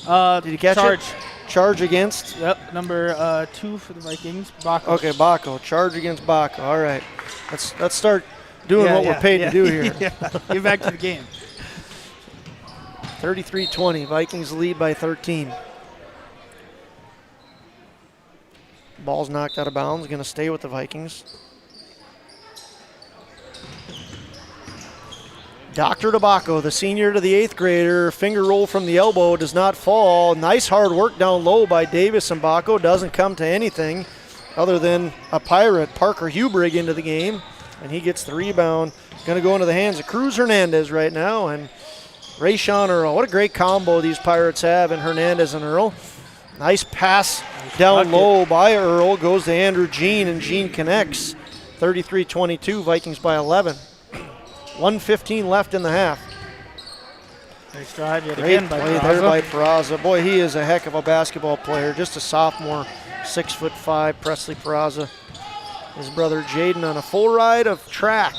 Did you catch it? Charge against? Yep, number 2 for the Vikings, Baco. Okay, Baco. Charge against Baco. All right. Let's start doing what we're paid to do here. Get back to the game. 33-20. Vikings lead by 13. Ball's knocked out of bounds. Going to stay with the Vikings. Dr. Tobacco, the senior to the 8th grader. Finger roll from the elbow. Does not fall. Nice hard work down low by Davis and Baco. Doesn't come to anything other than a Pirate, Parker Hubrig, into the game. And he gets the rebound. Going to go into the hands of Cruz Hernandez right now. And Rayshawn Earl. What a great combo these Pirates have in Hernandez and Earl. Nice pass down low by Earl. Goes to Andrew Jean, and Jean connects. 33-22, Vikings by 11. 1:15 left in the half. Nice drive yet Great again by play Peraza. there by Peraza. Boy, he is a heck of a basketball player. Just a sophomore, 6'5", Presley Peraza. His brother Jaden on a full ride of track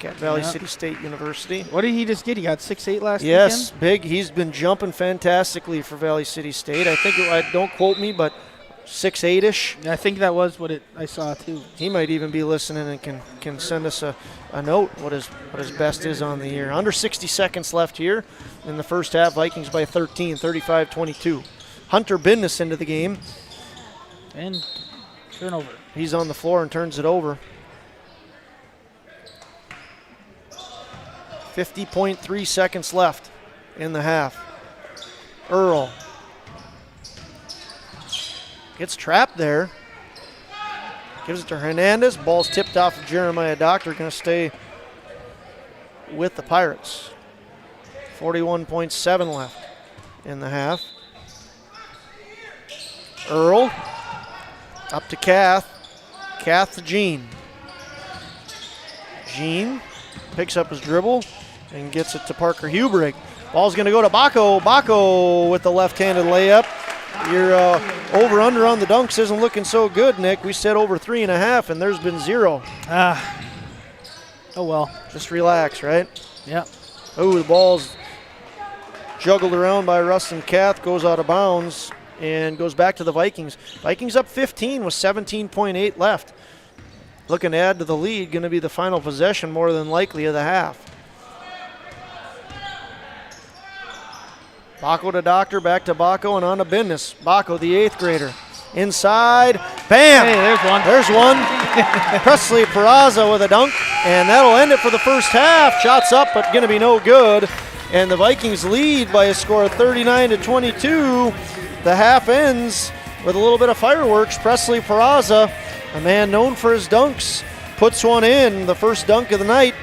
at Valley City State University. What did he just get? He got 6'8" last weekend? Yes, big. He's been jumping fantastically for Valley City State. I think, don't quote me, but 6'8"-ish. I think that was what I saw too. He might even be listening and can send us a note what his best is on the year. Under 60 seconds left here in the first half. Vikings by 13, 35-22. Hunter Bindus into the game. And turnover. He's on the floor and turns it over. 50.3 seconds left in the half. Earl gets trapped there. Gives it to Hernandez. Ball's tipped off of Jeremiah Doctor. Going to stay with the Pirates. 41.7 left in the half. Earl up to Kath. Kath to Jean. Jean picks up his dribble and gets it to Parker Hubrig. Ball's going to go to Baco. Baco with the left-handed layup. Your over-under on the dunks isn't looking so good, Nick. We said over 3.5, and there's been 0. Oh, well. Just relax, right? Yeah. Oh, the ball's juggled around by Rustin Kath, goes out of bounds, and goes back to the Vikings. Vikings up 15 with 17.8 left. Looking to add to the lead, going to be the final possession more than likely of the half. Baco to Doctor, back to Baco, and on to Bindus. Baco, the 8th grader. Inside, bam! Hey, there's one. There's one. Presley Peraza with a dunk, and that'll end it for the first half. Shots up, but going to be no good. And the Vikings lead by a score of 39-22. The half ends with a little bit of fireworks. Presley Peraza, a man known for his dunks, puts one in, the first dunk of the night.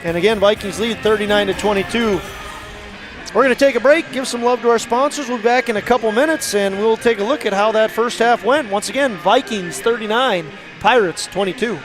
And again, Vikings lead 39-22. We're going to take a break, give some love to our sponsors. We'll be back in a couple minutes, and we'll take a look at how that first half went. Once again, Vikings 39, Pirates 22.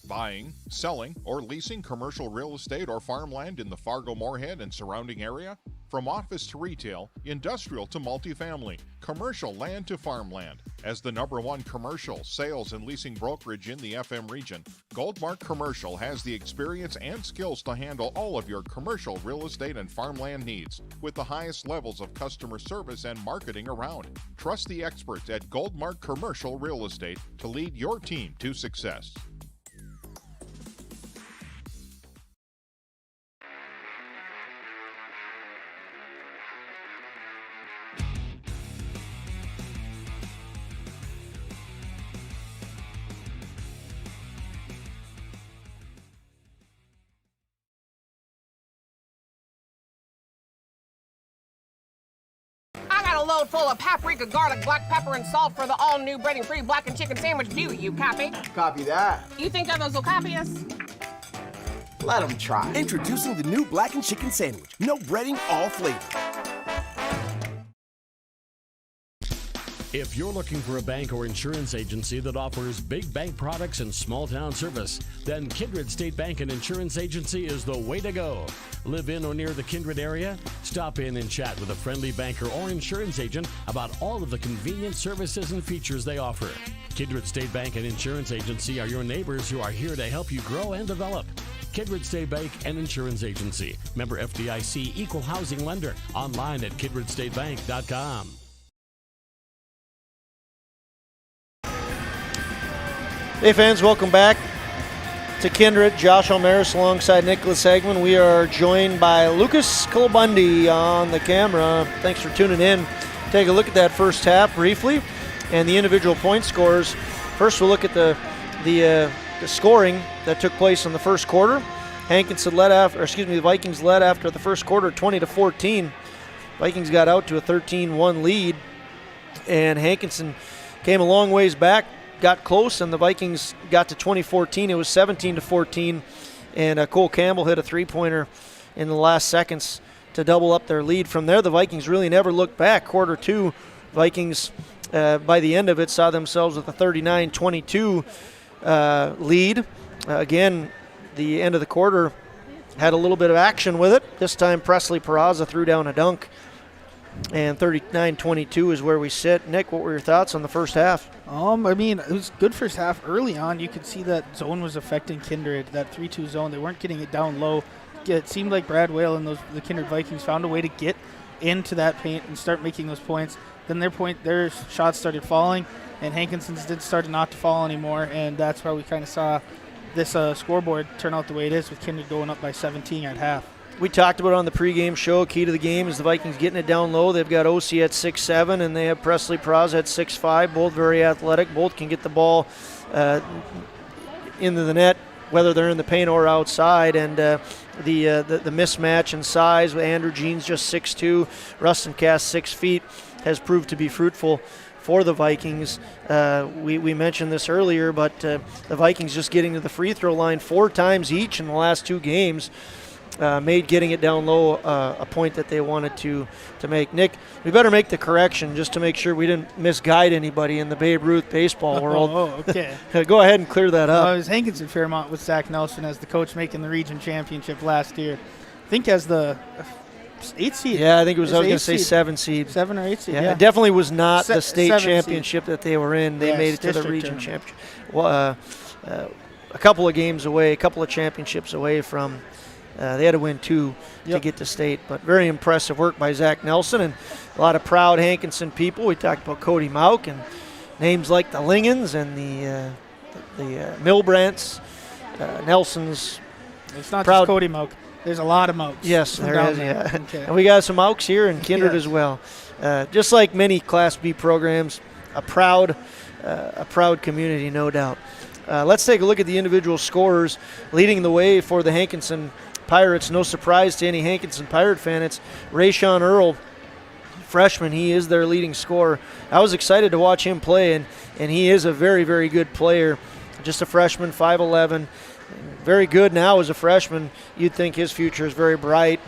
Buying, selling, or leasing commercial real estate or farmland in the Fargo-Moorhead and surrounding area? From office to retail, industrial to multifamily, commercial land to farmland. As the #1 commercial, sales, and leasing brokerage in the FM region, Goldmark Commercial has the experience and skills to handle all of your commercial real estate and farmland needs with the highest levels of customer service and marketing around. Trust the experts at Goldmark Commercial Real Estate to lead your team to success. I got a load full of paprika, garlic, black pepper, and salt for the all-new breading-free blackened chicken sandwich. Do you copy? Copy that. You think others will copy us? Let them try. Introducing the new blackened chicken sandwich. No breading, all flavor. If you're looking for a bank or insurance agency that offers big bank products and small town service, then Kindred State Bank and Insurance Agency is the way to go. Live in or near the Kindred area? Stop in and chat with a friendly banker or insurance agent about all of the convenient services and features they offer. Kindred State Bank and Insurance Agency are your neighbors who are here to help you grow and develop. Kindred State Bank and Insurance Agency. Member FDIC, equal housing lender. Online at kindredstatebank.com. Hey fans, welcome back to Kindred. Josh Almaris alongside Nicholas Hagman. We are joined by Lucas Colabundi on the camera. Thanks for tuning in. Take a look at that first half briefly and the individual point scores. First we'll look at the scoring that took place in the first quarter. The Vikings led after the first quarter 20-14. Vikings got out to a 13-1 lead, and Hankinson came a long ways back, got close, and the Vikings got to 2014. It was 17-14, and Cole Campbell hit a three-pointer in the last seconds to double up their lead. From there, the Vikings really never looked back. Quarter two, Vikings, by the end of it, saw themselves with a 39-22 lead. Again, the end of the quarter had a little bit of action with it. This time, Presley Peraza threw down a dunk, and 39-22 is where we sit. Nick, what were your thoughts on the first half? It was good first half. Early on, you could see that zone was affecting Kindred, that 3-2 zone. They weren't getting it down low. It seemed like Brad Whale and the Kindred Vikings found a way to get into that paint and start making those points. Then their shots started falling, and Hankinson's did start not to fall anymore, and that's why we kind of saw this scoreboard turn out the way it is, with Kindred going up by 17 at half. We talked about it on the pregame show. Key to the game is the Vikings getting it down low. They've got OC at 6'7", and they have Presley Peraza at 6'5", both very athletic. Both can get the ball into the net, whether they're in the paint or outside. And the mismatch in size with Andrew Jeans just 6'2", Rustin Cass 6 feet, has proved to be fruitful for the Vikings. We mentioned this earlier, but the Vikings just getting to the free throw line 4 times each in the last 2 games made getting it down low a point that they wanted to make. Nick, we better make the correction just to make sure we didn't misguide anybody in the Babe Ruth baseball world. Oh, okay. Go ahead and clear that up. It was Hankinson Fairmont with Zach Nelson as the coach, making the region championship last year. I think as the 8 seed. Yeah, I think it was, I was going to say 7 seed. 7 or 8 seed, yeah. It definitely was not the state 7 championship seed that they were in. They made it to the region tournament. championship. Well, a couple of games away, a couple of championships away from they had to win 2 to get to state. But very impressive work by Zach Nelson, and a lot of proud Hankinson people. We talked about Cody Mauk and names like the Lingens and the Milbrants, Nelsons. It's not proud. just Cody Mauk. There's a lot of Mauks. Yes, there is, yeah. Okay. And we got some Mauks here in Kindred as well. Just like many Class B programs, a proud community, no doubt. Let's take a look at the individual scorers. Leading the way for the Hankinson Pirates, no surprise to any Hankinson Pirate fan, it's Rayshawn Earl, freshman. He is their leading scorer. I was excited to watch him play, and he is a very, very good player. Just a freshman, 5'11", very good now as a freshman. You'd think his future is very bright.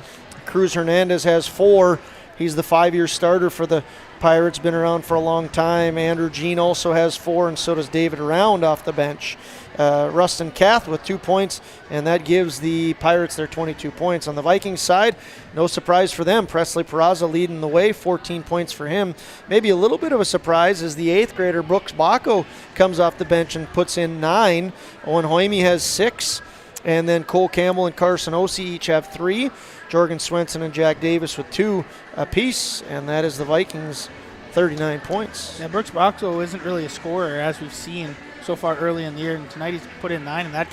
Cruz Hernandez has 4. He's the 5-year starter for the Pirates, been around for a long time. Andrew Jean also has 4, and so does David Round off the bench. Rustin Kath with 2 points, and that gives the Pirates their 22 points. On the Vikings side, no surprise for them. Presley Peraza leading the way, 14 points for him. Maybe a little bit of a surprise as the 8th grader Brooks Bacco comes off the bench and puts in 9. Owen Hoyme has 6, and then Cole Campbell and Carson Ossie each have 3. Jorgen Swenson and Jack Davis with 2 apiece, and that is the Vikings' 39 points. Yeah, Brooks Bacco isn't really a scorer, as we've seen so far early in the year, and tonight he's put in 9, and that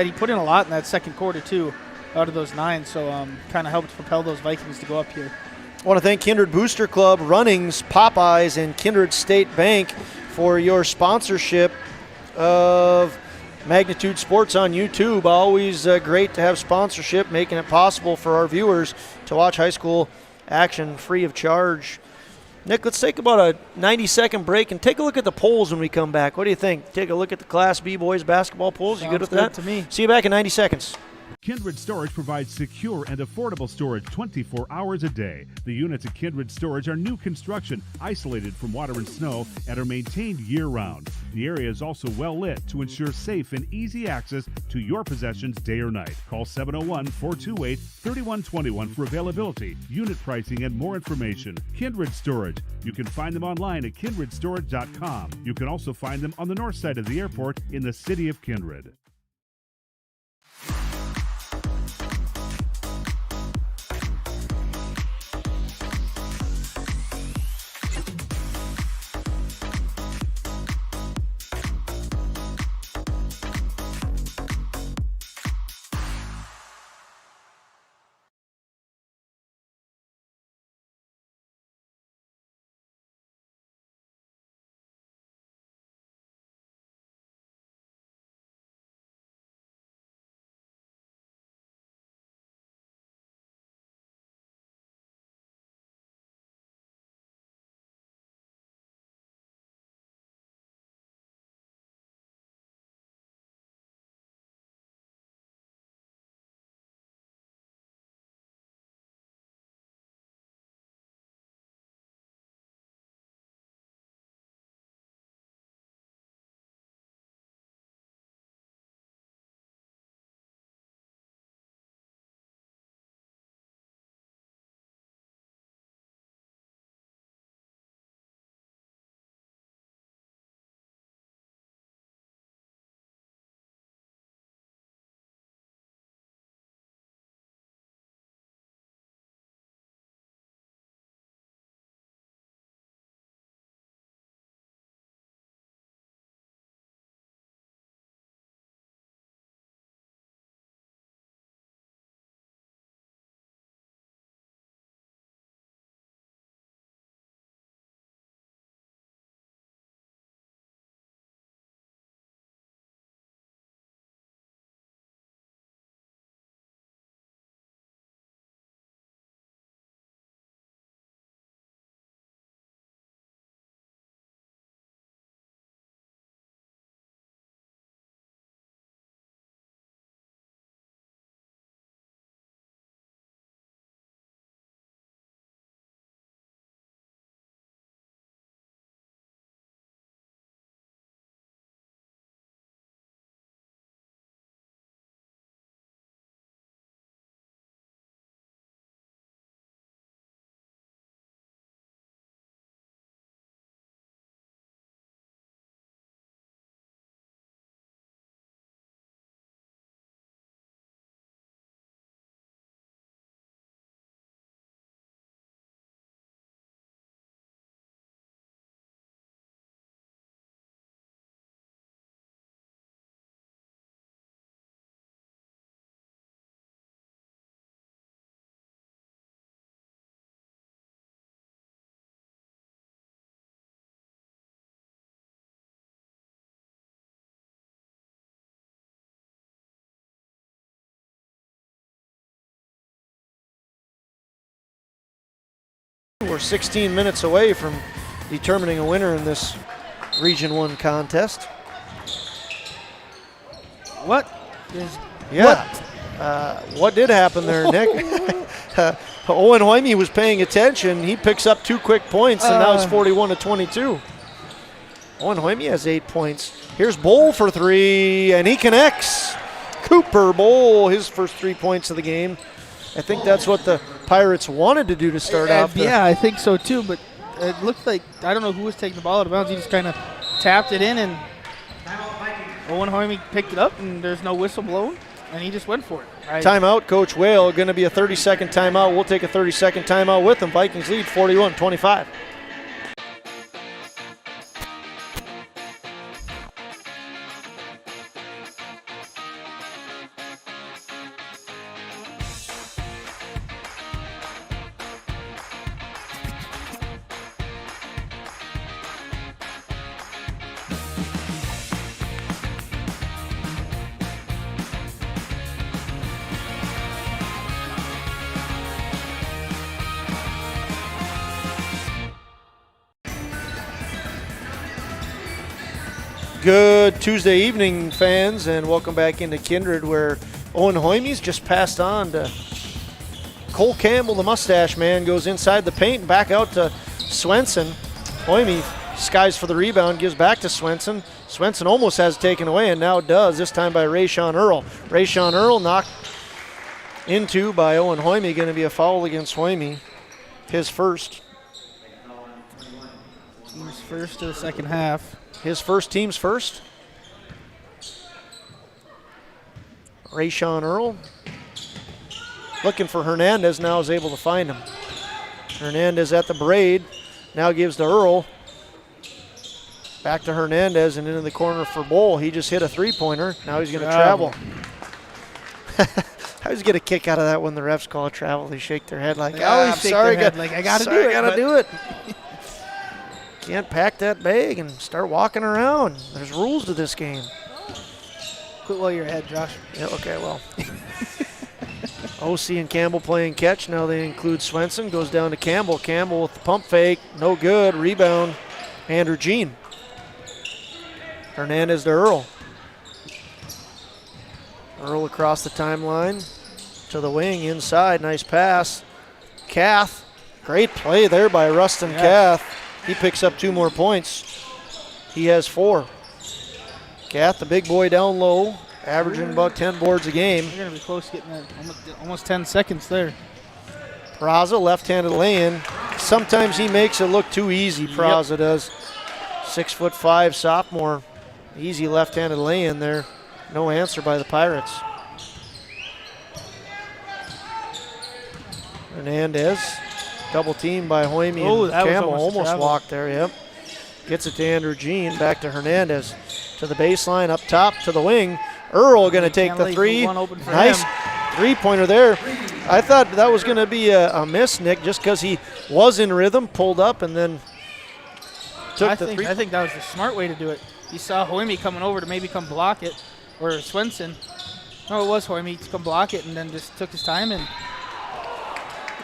he put in a lot in that second quarter too, out of those 9, so kind of helped propel those Vikings to go up here. I want to thank Kindred Booster Club, Runnings, Popeyes, and Kindred State Bank for your sponsorship of Magnitude Sports on YouTube. Always great to have sponsorship, making it possible for our viewers to watch high school action free of charge. Nick, let's take about a 90-second break and take a look at the polls when we come back. What do you think? Take a look at the Class B boys basketball polls. Sounds you good with good that? to me. See you back in 90 seconds. Kindred Storage provides secure and affordable storage 24 hours a day. The units at Kindred Storage are new construction, isolated from water and snow, and are maintained year-round. The area is also well lit to ensure safe and easy access to your possessions day or night. Call 701-428-3121 for availability, unit pricing, and more information. Kindred Storage. You can find them online at kindredstorage.com. You can also find them on the north side of the airport in the city of Kindred. We're 16 minutes away from determining a winner in this Region 1 contest. What? Yeah. What did happen there, Nick? Owen Hoyme was paying attention. He picks up 2 quick points, and now it's 41-22. Owen Hoyme has 8 points. Here's Bowl for 3, and he connects. Cooper Bowl, his first 3 points of the game. I think that's what the Pirates wanted to do to start off. Yeah, I think so too, but it looked like, I don't know who was taking the ball out of bounds. He just kind of tapped it in, and Owen Hoyme picked it up, and there's no whistle blown, and he just went for it. Timeout, Coach Whale. Going to be a 30-second timeout. We'll take a 30-second timeout with them. Vikings lead 41-25. Good Tuesday evening, fans, and welcome back into Kindred, where Owen Hoyme's just passed on to Cole Campbell, the mustache man, goes inside the paint and back out to Swenson. Hoyme skies for the rebound, gives back to Swenson. Swenson almost has it taken away, and now does, this time by Rayshawn Earl. Rayshawn Earl knocked into by Owen Hoyme, going to be a foul against Hoyme, his first. Team's first of the second half. His first, team's first. Rayshawn Earl looking for Hernandez, now is able to find him. Hernandez at the braid, now gives to Earl. Back to Hernandez and into the corner for Bowl. He just hit a 3-pointer. Now he's going to travel. I always get a kick out of that when the refs call a travel. They shake their head like, I'm sorry, like I got to do it. I got to do it. Can't pack that bag and start walking around. There's rules to this game. Quit while you're ahead, Josh. Yeah, okay, well. OC and Campbell playing catch. Now they include Swenson. Goes down to Campbell. Campbell with the pump fake. No good. Rebound. Andrew Jean. Hernandez to Earl. Earl across the timeline to the wing inside. Nice pass. Kath. Great play there by Rustin Kath. He picks up 2 more points. He has 4. Kath, the big boy down low, averaging about 10 boards a game. They're going to be close to getting that, almost 10 seconds there. Praza, left-handed lay-in. Sometimes he makes it look too easy, Praza does. 6'5" sophomore. Easy left-handed lay-in there. No answer by the Pirates. Hernandez. Double team by Hoyme and Campbell. Almost walked there, yep. Gets it to Andrew Jean, back to Hernandez. To the baseline, up top, to the wing. Earl going to take the 3. Nice 3-pointer there. I thought that was going to be a miss, Nick, just because he was in rhythm, pulled up, and then took the 3. I think that was the smart way to do it. He saw Hoyme coming over to maybe come block it, or Swenson. No, it was Hoyme to come block it, and then just took his time and.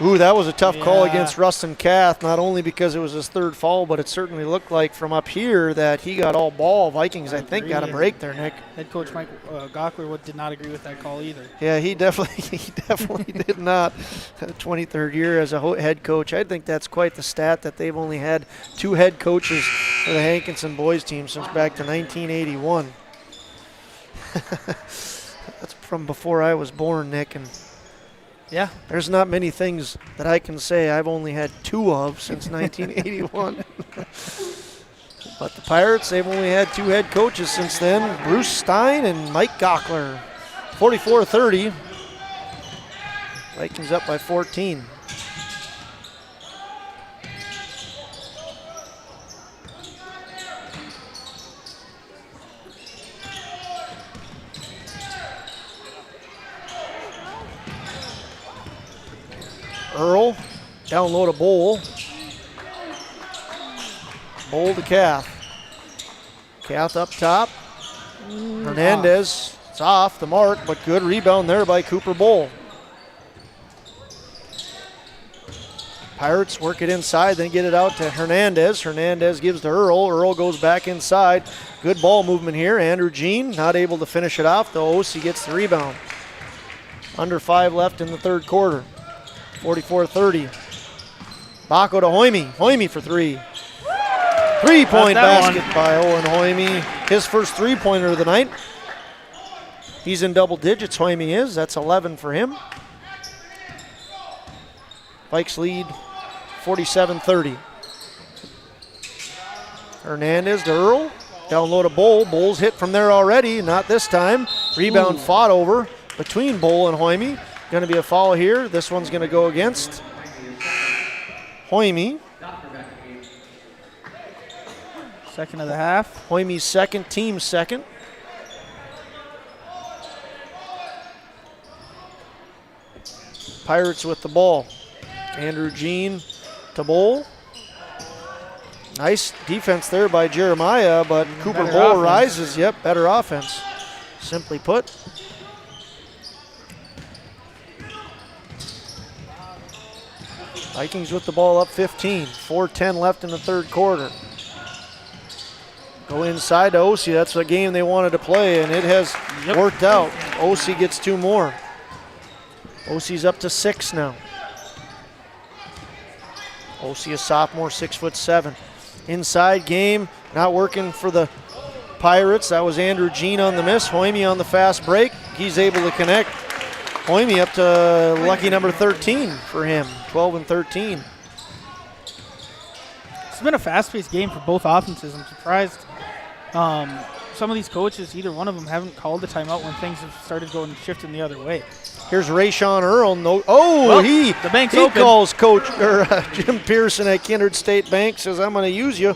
Ooh, that was a tough call against Rustin Kath, not only because it was his 3rd foul, but it certainly looked like from up here that he got all ball. Vikings, I think, got a break there, Nick. Head coach Mike Gockler did not agree with that call either. Yeah, he definitely did not. 23rd year as a head coach. I think that's quite the stat that they've only had 2 head coaches for the Hankinson boys team since back to 1981. That's from before I was born, Nick, and yeah, there's not many things that I can say I've only had 2 of since 1981. But the Pirates, they've only had 2 head coaches since then, Bruce Stein and Mike Gockler. 44-30. Vikings up by 14. Earl, down low to Bowl. Bowl to Kath. Kath up top. Hernandez, it's off the mark, but good rebound there by Cooper Bowl. Pirates work it inside, then get it out to Hernandez. Hernandez gives to Earl. Earl goes back inside. Good ball movement here. Andrew Jean not able to finish it off, though OC gets the rebound. Under 5 left in the 3rd quarter. 44-30. Bacco to Hoime. Hoime for three. Three-point basket by Owen Hoime. His first three-pointer of the night. He's in double digits, Hoime is. That's 11 for him. Vikes lead 47-30. Hernandez to Earl. Down low to Bull. Bull's hit from there already. Not this time. Rebound fought over between Bull and Hoime. Going to be a foul here. This one's going to go against Hoime. Second of the half. Hoime's second, team second. Pirates with the ball. Andrew Jean to Bull. Nice defense there by Jeremiah, but Cooper Bull rises. Yep, better offense. Simply put. Vikings with the ball up 15. 4:10 left in the third quarter. Go inside to Osi. That's the game they wanted to play, and it has worked out. Osi gets two more. Osi's up to 6 now. Osi, a sophomore, 6'7". Inside game, not working for the Pirates. That was Andrew Jean on the miss. Hoime on the fast break. He's able to connect. Hoime up to lucky number 13 for him, 12 and 13. It's been a fast-paced game for both offenses. I'm surprised some of these coaches, either one of them, haven't called the timeout when things have started going shifting the other way. Here's Rayshawn Earl. The bank's he open. Calls Jim Pearson at Kindred State Bank, says, I'm going to use you.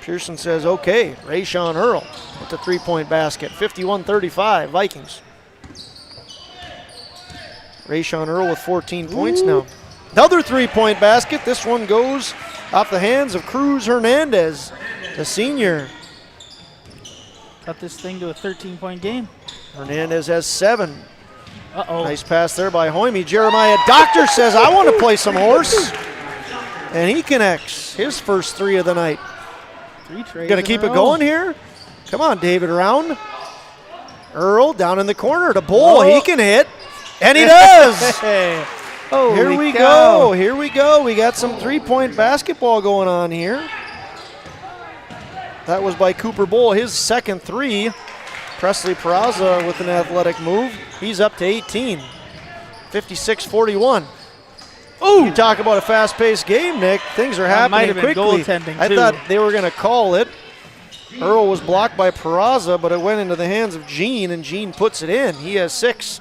Pearson says, okay. Rayshawn Earl with the three-point basket. 51-35, Vikings. Rayshawn Earl with 14 points now. Another three-point basket. This one goes off the hands of Cruz Hernandez, the senior. Cut this thing to a 13-point game. Hernandez has 7. Uh-oh. Nice pass there by Hoime. Jeremiah Doctor says, I want to play some horse. And he connects his first 3 of the night. 3 trays. Going to keep it going here? Come on, David Round. Earl down in the corner to Bull. He can hit. And he does. Here we go. Here we go. We got some three-point basketball going on here. That was by Cooper Bull, his second 3. Presley Peraza with an athletic move. He's up to 18. 56-41. Ooh! You talk about a fast-paced game, Nick. Things are happening quickly. I thought they were going to call it. Earl was blocked by Peraza, but it went into the hands of Jean, and Jean puts it in. He has 6.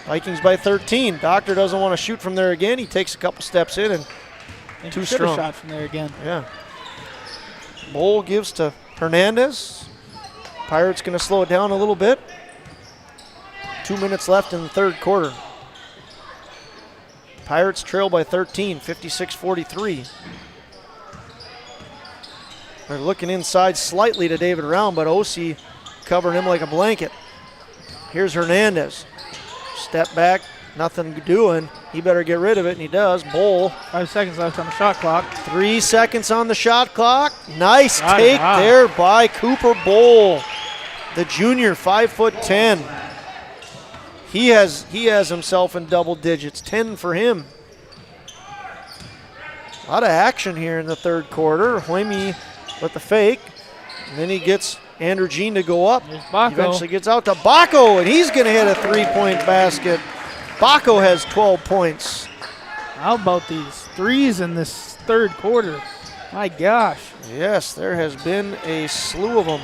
Vikings by 13. Doctor doesn't want to shoot from there again. He takes a couple steps in and too strong. Shot from there again. Yeah. Bull gives to Hernandez. Pirates going to slow it down a little bit. 2 minutes left in the third quarter. Pirates trail by 13, 56-43. They're looking inside slightly to David Round, but Osi covering him like a blanket. Here's Hernandez. Step back, nothing doing. He better get rid of it, and he does. Bull. 5 seconds left on the shot clock. 3 seconds on the shot clock. Nice take there by Cooper Bull, the junior, 5'10". He has himself in double digits, 10 for him. A lot of action here in the third quarter. Hoime with the fake, and then he gets Andrew Jean to go up. Eventually gets out to Bacco, and he's going to hit a three-point basket. Bacco has 12 points. How about these threes in this third quarter? My gosh. Yes, there has been a slew of them.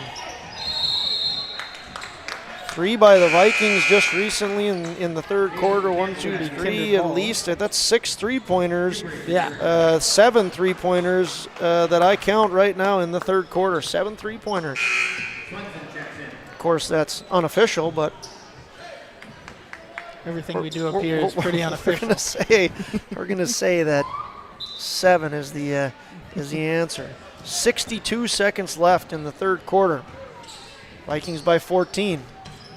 3 by the Vikings just recently in the third quarter. 1, 2, 3 at least. That's 6 three-pointers. Yeah. 7 three-pointers that I count right now in the third quarter. 7 three-pointers. Of course, that's unofficial, but everything we do up here is pretty unofficial. We're gonna say that 7 is the answer. 62 seconds left in the third quarter. Vikings by 14.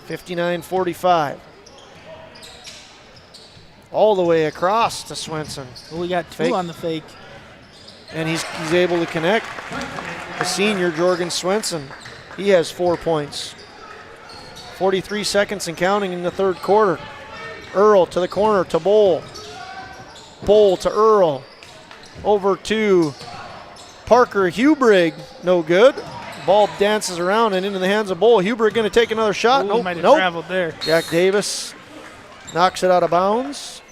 59-45. All the way across to Swenson. Well, we got 2 on the fake. And he's able to connect. The senior, Jorgen Swenson, he has 4 points. 43 seconds and counting in the third quarter. Earl to the corner to Bull. Bowl to Earl. Over to Parker Hubrig. No good. Ball dances around and into the hands of Bowl. Hubrig going to take another shot. Ooh, Nope. might have Nope. traveled there. Jack Davis knocks it out of bounds.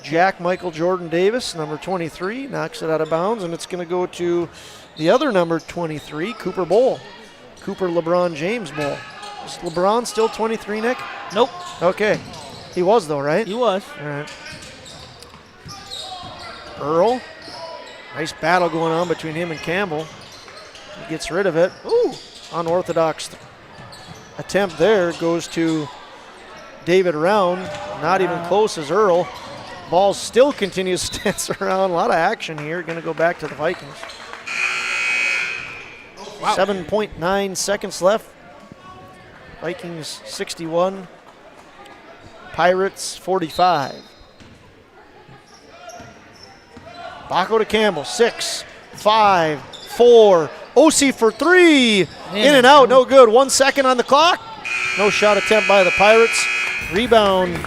Jack Michael Jordan Davis, number 23, knocks it out of bounds, and it's going to go to the other number 23, Cooper Bowl. Cooper LeBron James Bowl. Is LeBron still 23, Nick? Nope. Okay. He was, though, right? He was. All right. Earl. Nice battle going on between him and Campbell. He gets rid of it. Ooh, unorthodox attempt there. Goes to David Round. Not even close as Earl. Ball still continues to dance around. A lot of action here. Going to go back to the Vikings. Wow. 7.9 seconds left. Vikings 61. Pirates 45. Baco to Campbell. 6, 5, 4. OC for 3. In and out. No good. 1 second on the clock. No shot attempt by the Pirates. Rebound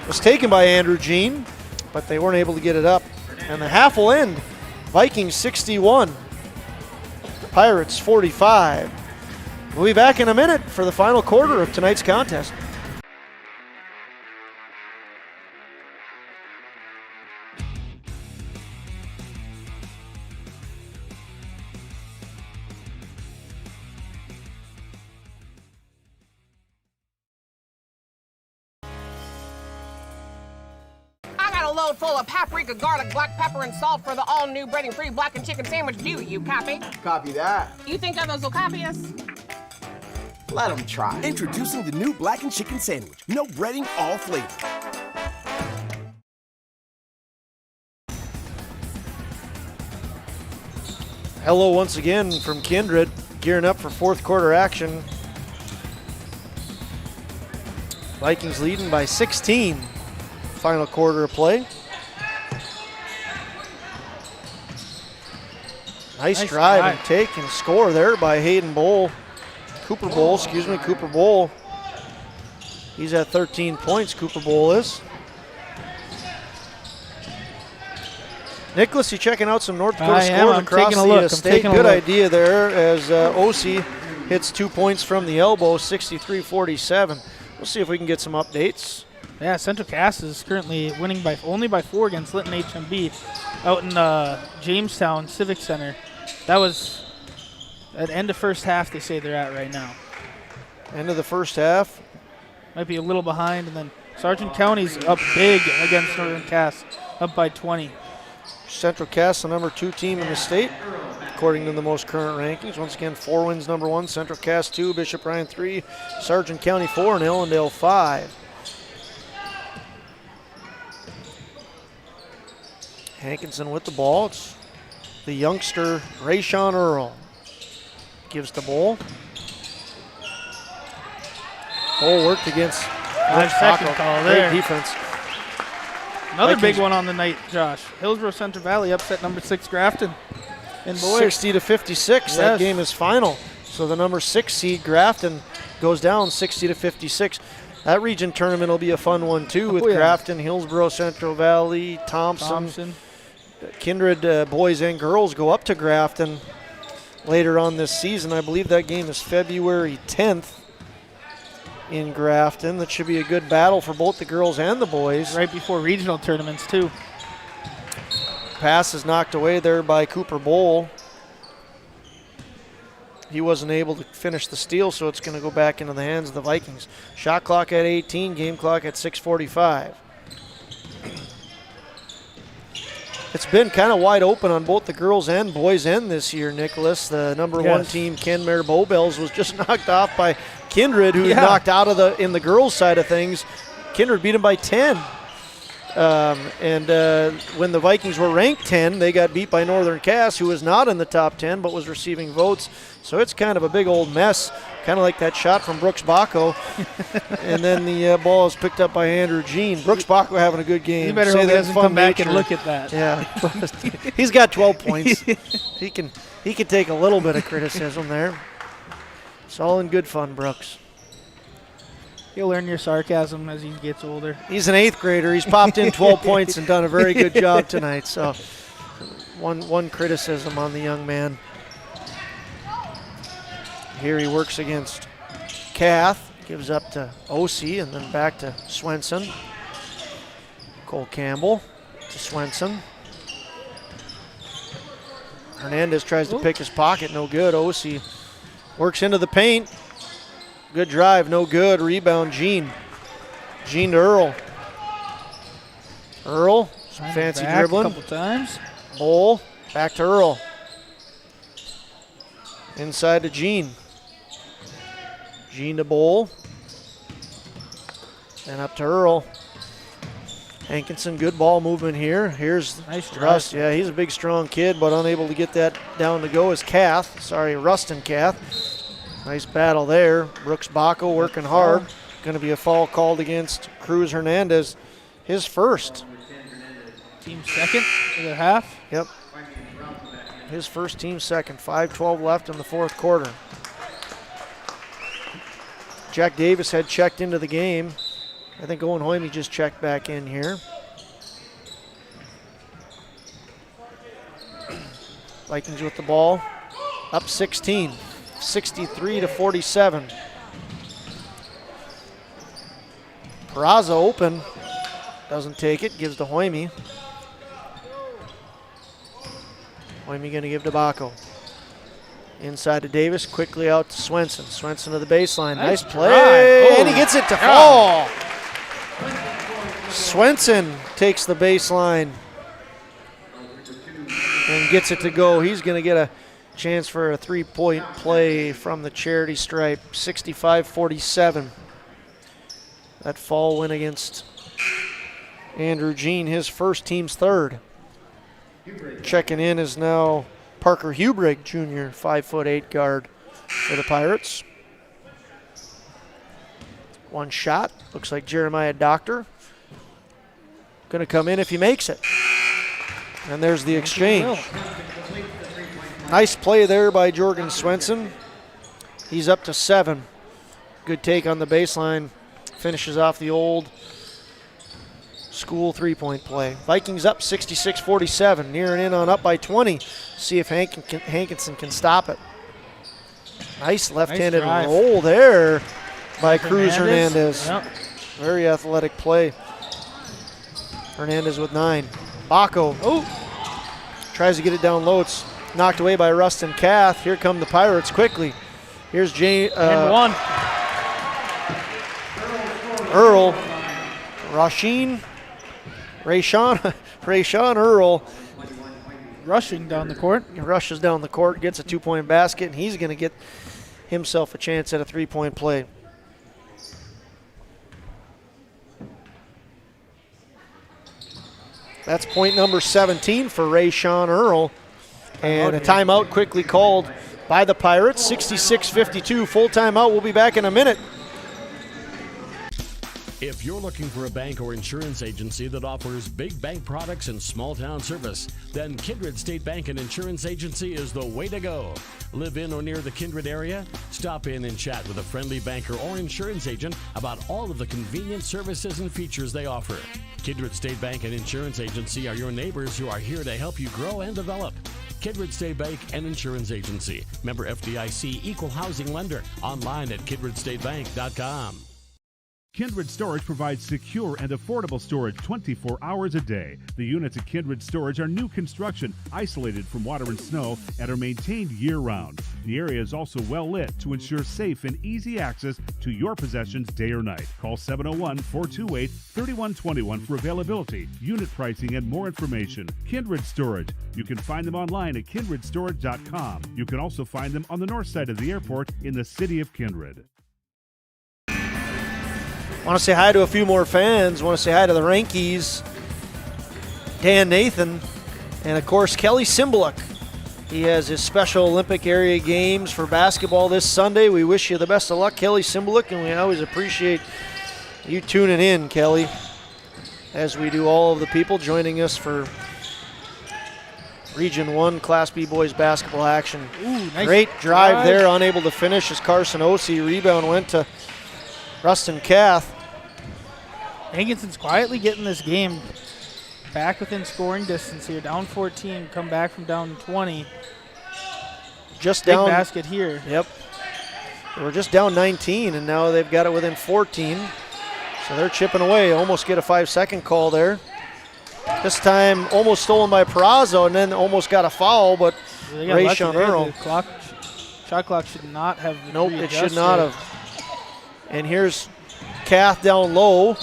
was taken by Andrew Jean, but they weren't able to get it up. And the half will end. Vikings 61. Pirates 45. We'll be back in a minute for the final quarter of tonight's contest. Load full of paprika, garlic, black pepper, and salt for the all-new breading-free blackened chicken sandwich. Do you copy? Copy that. You think others will copy us? Let them try. Introducing the new blackened chicken sandwich. No breading, all flavor. Hello once again from Kindred, gearing up for fourth quarter action. Vikings leading by 16. Final quarter of play. Nice drive and take and score there by Hayden Bowl. Cooper Bowl. He's at 13 points, Cooper Bowl is. Nicholas, you checking out some North Dakota scores across the state? Good idea there as OC hits 2 points from the elbow, 63-47. We'll see if we can get some updates. Yeah, Central Cass is currently winning by only by 4 against Linton HMB out in Jamestown Civic Center. That was at end of first half, they say they're at right now. End of the first half. Might be a little behind, and then Sargent County's up big against Northern Cass, up by 20. Central Cass, the number 2 team in the state, according to the most current rankings. Once again, 4 wins, number 1, Central Cass 2, Bishop Ryan 3, Sargent County 4, and Ellendale 5. Hankinson with the ball. It's the youngster, Rayshawn Earl. Gives the ball. Bowl worked against second call there. Great defense. Another big one on the night, Josh. Hillsborough Central Valley upset number 6 Grafton. And boys, 60-56. Yes. That game is final. So the number 6 seed Grafton goes down 60-56. That region tournament will be a fun one too, with Grafton, Hillsborough Central Valley, Thompson. Kindred boys and girls go up to Grafton later on this season. I believe that game is February 10th in Grafton. That should be a good battle for both the girls and the boys. Right before regional tournaments too. Pass is knocked away there by Cooper Bowl. He wasn't able to finish the steal, so it's going to go back into the hands of the Vikings. Shot clock at 18, game clock at 6:45. It's been kind of wide open on both the girls and boys end this year, Nicholas. The number 1 team, Kenmare Bowbells, was just knocked off by Kindred, who was knocked out of in the girls' side of things. Kindred beat them by 10. When the Vikings were ranked 10, they got beat by Northern Cass, who was not in the top 10 but was receiving votes. So it's kind of a big old mess, kind of like that shot from Brooks Baco. And then the ball is picked up by Andrew Jean. Brooks Baco having a good game. You better hope he doesn't come back and look at that. Yeah, he's got 12 points. He can take a little bit of criticism there. It's all in good fun, Brooks. He'll learn your sarcasm as he gets older. He's an 8th grader. He's popped in 12 points and done a very good job tonight. So one criticism on the young man. Here he works against Kath. Gives up to Ossie and then back to Swenson. Cole Campbell to Swenson. Hernandez tries to pick his pocket. No good. Ossie works into the paint. Good drive, no good. Rebound, Jean. Jean to Earl. Earl, some fancy dribbling. A couple times. Bowl, back to Earl. Inside to Jean. Jean to Bowl. And up to Earl. Hankinson, good ball movement here. Here's nice Rust. Yeah, he's a big, strong kid, but unable to get that down to go is Kath. Sorry, Rustin Kath. Nice battle there. Brooks Baco working hard. Going to be a foul called against Cruz Hernandez. His first. Team second for the half. Yep. His first, team second. 5:12 left in the 4th quarter. Jack Davis had checked into the game. I think Owen Hoyme just checked back in here. Vikings with the ball. Up 16. 63-47. Peraza open. Doesn't take it. Gives to Hoyme. Hoyme going to give to Baco. Inside to Davis. Quickly out to Swenson. Swenson to the baseline. Nice play. And he gets it to fall. Swenson takes the baseline and gets it to go. He's going to get a chance for a 3-point play from the charity stripe. 65-47. That fall win against Andrew Jean, his first, team's third. Checking in is now Parker Hubrig, Jr., 5'8" guard for the Pirates. One shot. Looks like Jeremiah Doctor. Going to come in if he makes it. And there's the exchange. Nice play there by Jorgen Swenson. He's up to 7. Good take on the baseline. Finishes off the old school 3-point play. Vikings up 66-47. Nearing in on up by 20. See if Hankinson can stop it. Nice left-handed roll there by Cruz Hernandez. Yep. Very athletic play. Hernandez with 9. Baco. Tries to get it down low. It's knocked away by Rustin Kath. Here come the Pirates quickly. Here's and one. Earl. Rayshawn Earl. Rushing down the court. He rushes down the court, gets a 2-point basket, and he's going to get himself a chance at a 3-point play. That's point number 17 for Rayshawn Earl. And a timeout quickly called by the Pirates. 66-52, full timeout. We'll be back in a minute. If you're looking for a bank or insurance agency that offers big bank products and small town service, then Kindred State Bank and Insurance Agency is the way to go. Live in or near the Kindred area? Stop in and chat with a friendly banker or insurance agent about all of the convenient services and features they offer. Kindred State Bank and Insurance Agency are your neighbors who are here to help you grow and develop. Kindred State Bank and Insurance Agency. Member FDIC, equal housing lender. Online at kindredstatebank.com. Kindred Storage provides secure and affordable storage 24 hours a day. The units at Kindred Storage are new construction, isolated from water and snow, and are maintained year-round. The area is also well lit to ensure safe and easy access to your possessions day or night. Call 701-428-3121 for availability, unit pricing, and more information. Kindred Storage. You can find them online at kindredstorage.com. You can also find them on the north side of the airport in the city of Kindred. Want to say hi to a few more fans. Want to say hi to the Rankies, Dan Nathan, and of course Kelly Simbaluk. He has his Special Olympic Area Games for basketball this Sunday. We wish you the best of luck, Kelly Simbaluk, and we always appreciate you tuning in, Kelly, as we do all of the people joining us for Region 1 Class B boys basketball action. Ooh, nice Great drive there, unable to finish as Carson Ossie. Rebound went to Rustin Kath. Hankinson's quietly getting this game back within scoring distance here. Down 14, come back from down 20. Just Big down. basket here. Yep. They were just down 19, and now they've got it within 14. So they're chipping away. Almost get a 5-second call there. This time almost stolen by Peraza, and then almost got a foul, but Rayshawn Earl. Shot clock should not have. Nope, it should not have. And here's Kath down low.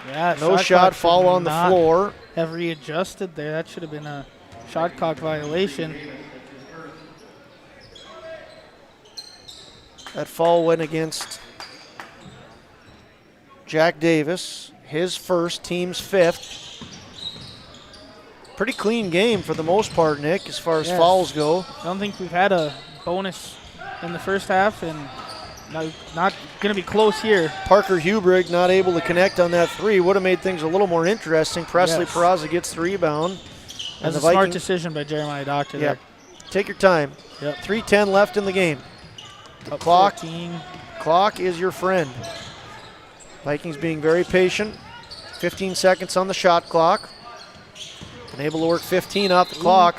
Yeah, no shot, foul on the floor. Have readjusted there. That should have been a shot clock violation. That foul went against Jack Davis, his first, team's 5th. Pretty clean game for the most part, Nick, as far as fouls go. I don't think we've had a bonus in the first half, and not going to be close here. Parker Hubrig not able to connect on that 3. Would have made things a little more interesting. Presley Peraza gets the rebound. That's a smart decision by Jeremiah Doctor there. Take your time. Yep. 3:10 left in the game. The clock is your friend. Vikings being very patient. 15 seconds on the shot clock. Been able to work 15 off the clock.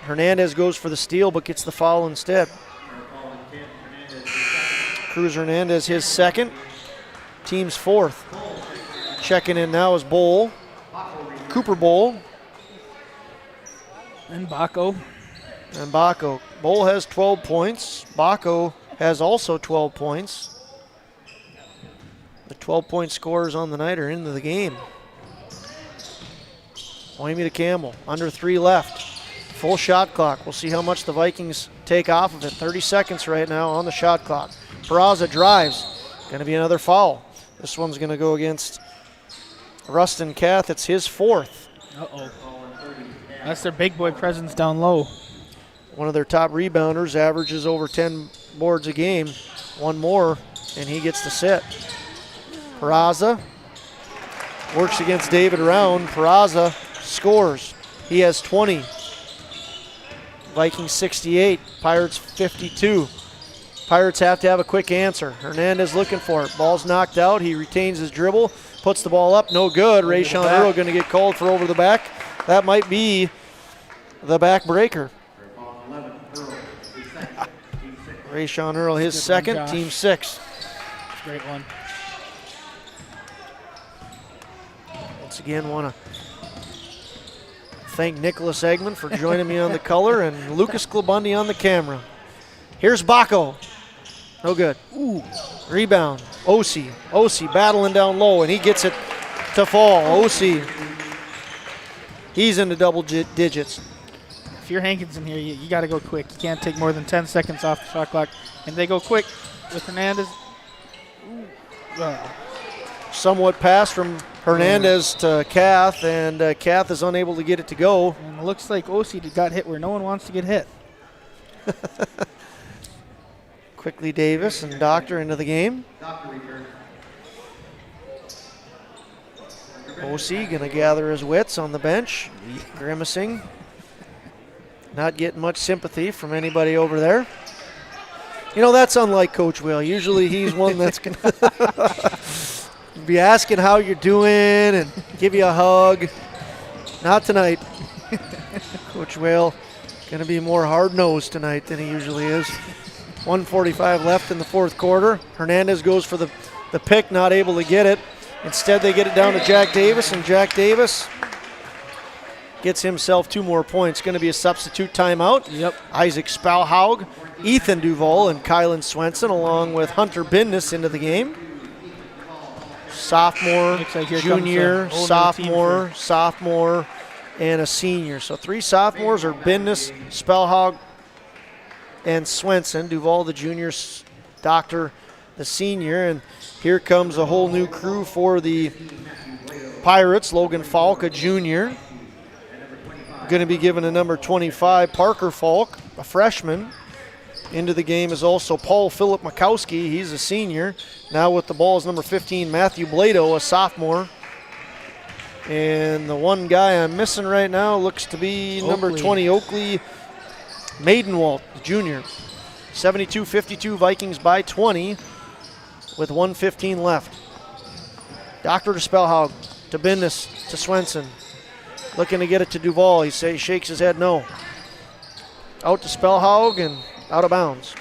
Hernandez goes for the steal but gets the foul instead. Cruz Hernandez, his second. Team's 4th. Checking in now is Bowl. Cooper Bowl. And Baco. Bowl has 12 points. Baco has also 12 points. The 12-point scorers on the night are into the game. Waimi to Campbell, under 3 left. Full shot clock. We'll see how much the Vikings take off of it. 30 seconds right now on the shot clock. Peraza drives. Going to be another foul. This one's going to go against Rustin Kath. It's his 4th. Uh-oh. That's their big boy presence down low. One of their top rebounders, averages over 10 boards a game. One more, and he gets to sit. Peraza works against David Round. Peraza scores. He has 20. Vikings 68, Pirates 52. Pirates have to have a quick answer. Hernandez looking for it. Ball's knocked out. He retains his dribble, puts the ball up. No good. Rayshawn Earl going to get called for over the back. That might be the back breaker. Rayshawn Earl, his second, team 6. Great one. Once again, want to thank Nicholas Eggman for joining me on the color and Lucas Klabundi on the camera. Here's Baco. No good. Ooh. Rebound. Osi battling down low, and he gets it to fall. Osi. He's into double digits. If you're Hankinson here, you got to go quick. You can't take more than 10 seconds off the shot clock. And they go quick with Hernandez. Somewhat pass from Hernandez to Kath, and Kath is unable to get it to go. And it looks like Osi got hit where no one wants to get hit. Quickly Davis and Doctor into the game. Osi going to gather his wits on the bench, grimacing. Not getting much sympathy from anybody over there. You know, that's unlike Coach Will. Usually he's one that's going to be asking how you're doing and give you a hug. Not tonight. Coach Will going to be more hard-nosed tonight than he usually is. 1:45 left in the 4th quarter. Hernandez goes for the pick, not able to get it. Instead, they get it down to Jack Davis, and Jack Davis gets himself 2 more points. Going to be a substitute timeout. Yep. Isaac Spauhaug, Ethan Duval, and Kylan Swenson, along with Hunter Bindness into the game. Sophomore, like junior, sophomore, and a senior. So 3 sophomores are Bindness, Spauhaug, and Swenson. Duval, the junior, Doctor, the senior. And here comes a whole new crew for the Pirates. Logan Falk, a junior. Going to be given a number 25, Parker Falk, a freshman. Into the game is also Paul Philip Makowski. He's a senior. Now with the ball is number 15, Matthew Blado, a sophomore. And the one guy I'm missing right now looks to be number 20, Oakley Maidenwalt, the junior. 72-52, Vikings by 20. with 1:15 left. Doctor to Spellhaug, to Bindus, to Swenson. Looking to get it to Duvall. He shakes his head no. Out to Spellhaug and out of bounds.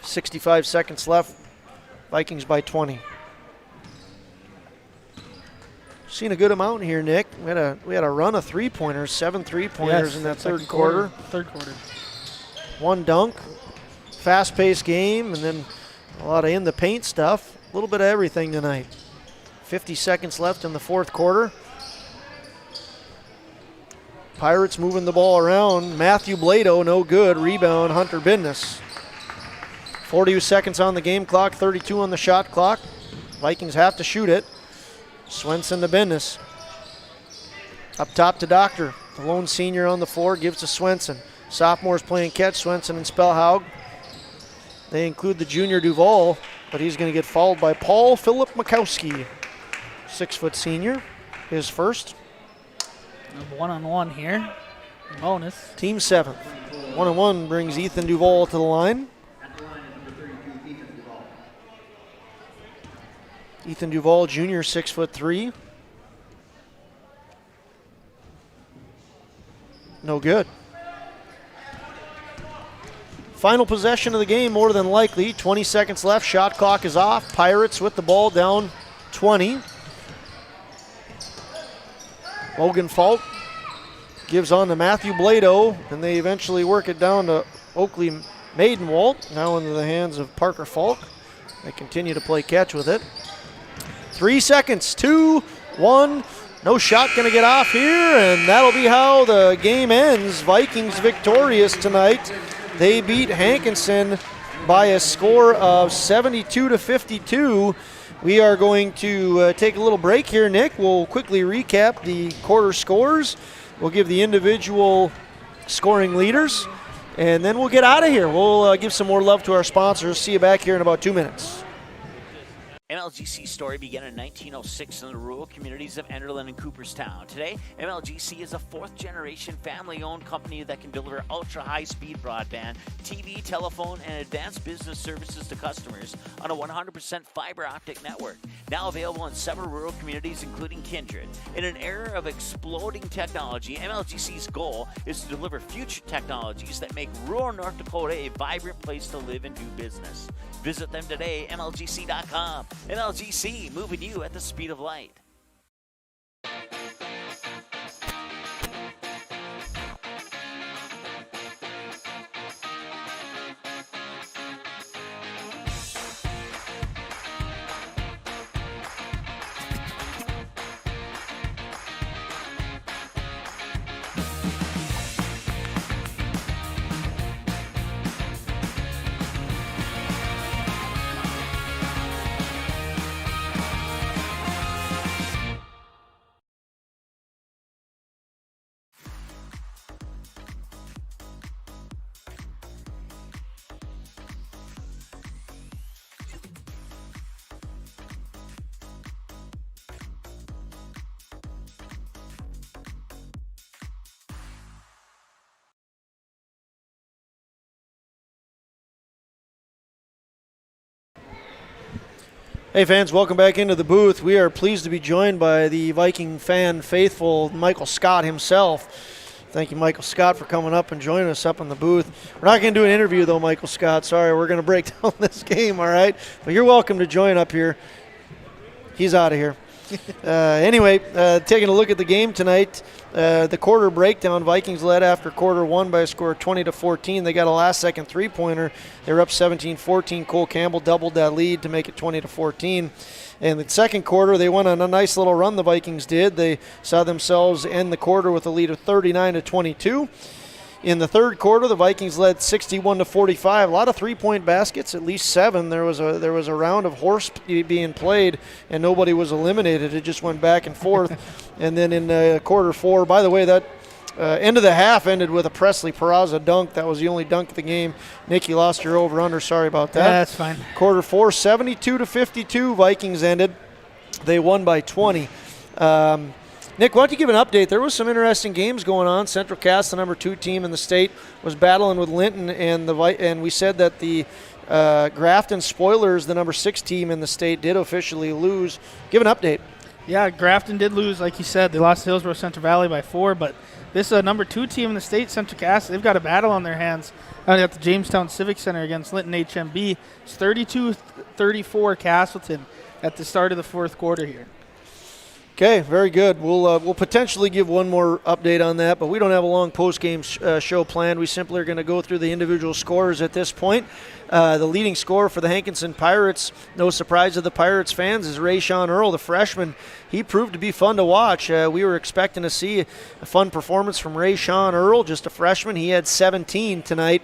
65 seconds left. Vikings by 20. Seen a good amount here, Nick. We had a run of three-pointers, 7 three-pointers in that third quarter. Third quarter. One dunk, fast-paced game, and then a lot of in-the-paint stuff. A little bit of everything tonight. 50 seconds left in the fourth quarter. Pirates moving the ball around. Matthew Blado, no good. Rebound, Hunter Bindus. 40 seconds on the game clock, 32 on the shot clock. Vikings have to shoot it. Swenson to Bindus. Up top to Doctor. The lone senior on the floor gives to Swenson. Sophomores playing catch, Swenson and Spellhaug. They include the junior Duvall, but he's going to get fouled by Paul Philip Makowski. 6-foot senior, his first. One-on-one here. Bonus. Team 7th. 1-on-1 brings Ethan Duvall to the line. Ethan Duvall, junior, 6'3". No good. Final possession of the game, more than likely. 20 seconds left. Shot clock is off. Pirates with the ball down 20. Logan Falk gives on to Matthew Blado, and they eventually work it down to Oakley Maidenwalt. Now into the hands of Parker Falk. They continue to play catch with it. 3 seconds, 2, 1. No shot going to get off here, and that'll be how the game ends. Vikings victorious tonight. They beat Hankinson by a score of 72-52. We are going to take a little break here, Nick. We'll quickly recap the quarter scores. We'll give the individual scoring leaders, and then we'll get out of here. We'll give some more love to our sponsors. See you back here in about 2 minutes. MLGC's story began in 1906 in the rural communities of Enderlin and Cooperstown. Today, MLGC is a fourth-generation family-owned company that can deliver ultra-high-speed broadband, TV, telephone, and advanced business services to customers on a 100% fiber optic network. Now available in several rural communities, including Kindred. In an era of exploding technology, MLGC's goal is to deliver future technologies that make rural North Dakota a vibrant place to live and do business. Visit them today, MLGC.com. MLGC, moving you at the speed of light. Hey fans, welcome back into the booth. We are pleased to be joined by the Viking fan faithful, Michael Scott himself. Thank you, Michael Scott, for coming up and joining us up in the booth. We're not going to do an interview, though, Michael Scott. Sorry, we're going to break down this game, all right? But you're welcome to join up here. He's out of here. Anyway, taking a look at the game tonight, the quarter breakdown, Vikings led after quarter one by a score of 20-14. They got a last-second three-pointer. They were up 17-14. Cole Campbell doubled that lead to make it 20-14. In the second quarter, they went on a nice little run, the Vikings did. They saw themselves end the quarter with a lead of 39-22. In the third quarter, the Vikings led 61-45. A lot of three-point baskets, at least 7. There was a round of horse being played, and nobody was eliminated. It just went back and forth. And then in quarter four, by the way, that end of the half ended with a Presley Peraza dunk. That was the only dunk of the game. Nick, you lost your over-under. Sorry about that. Yeah, that's fine. Quarter four, 72-52. Vikings ended. They won by 20. Nick, why don't you give an update? There was some interesting games going on. Central Cass, the number 2 team in the state, was battling with Linton, and we said that the Grafton Spoilers, the number 6 team in the state, did officially lose. Give an update. Yeah, Grafton did lose, like you said. They lost to Hillsborough Central Valley by 4, but this number 2 team in the state, Central Cass, they've got a battle on their hands out at the Jamestown Civic Center against Linton HMB. It's 32-34 Castleton at the start of the fourth quarter here. Okay, very good. We'll potentially give one more update on that, but we don't have a long post-game show planned. We simply are going to go through the individual scores at this point. The leading scorer for the Hankinson Pirates, no surprise to the Pirates fans, is Rayshawn Earl, the freshman. He proved to be fun to watch. We were expecting to see a fun performance from Rayshawn Earl, just a freshman. He had 17 tonight.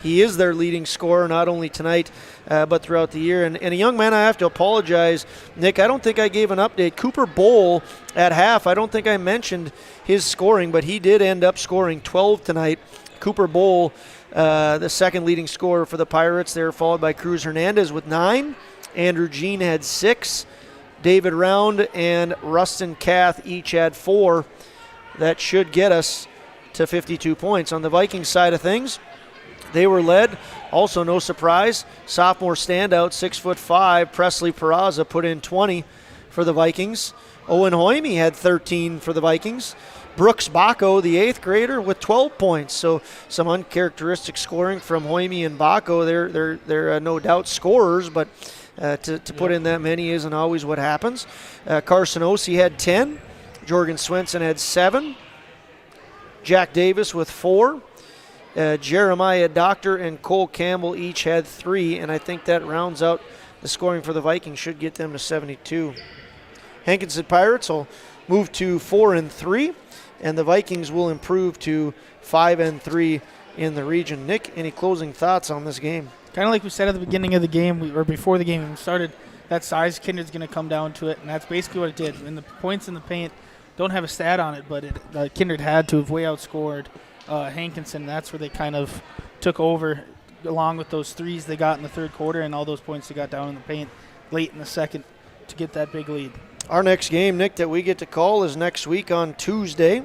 He is their leading scorer, not only tonight, but throughout the year. And a young man, I have to apologize, Nick, I don't think I gave an update. Cooper Bowl at half, I don't think I mentioned his scoring, but he did end up scoring 12 tonight. Cooper Bowl, the second leading scorer for the Pirates. They're followed by Cruz Hernandez with 9. Andrew Jean had 6. David Round and Rustin Kath each had 4. That should get us to 52 points. On the Vikings side of things, they were led, also no surprise, sophomore standout, 6'5", Presley Peraza put in 20 for the Vikings. Owen Hoyme had 13 for the Vikings. Brooks Bacco, the 8th grader, with 12 points. So some uncharacteristic scoring from Hoyme and Bacco. They're no doubt scorers, but to put in that many isn't always what happens. Carson Ossie had 10. Jorgen Swenson had 7. Jack Davis with 4. Jeremiah Doctor and Cole Campbell each had 3, and I think that rounds out the scoring for the Vikings, should get them to 72. Hankinson Pirates will move to 4-3, and the Vikings will improve to 5-3 in the region. Nick, any closing thoughts on this game? Kind of like we said at the beginning of the game, or before the game started, that size Kindred's going to come down to it, and that's basically what it did. And the points in the paint don't have a stat on it, but Kindred had to have way outscored Hankinson. That's where they kind of took over, along with those threes they got in the third quarter and all those points they got down in the paint late in the second to get that big lead. Our next game, Nick, that we get to call is next week on Tuesday.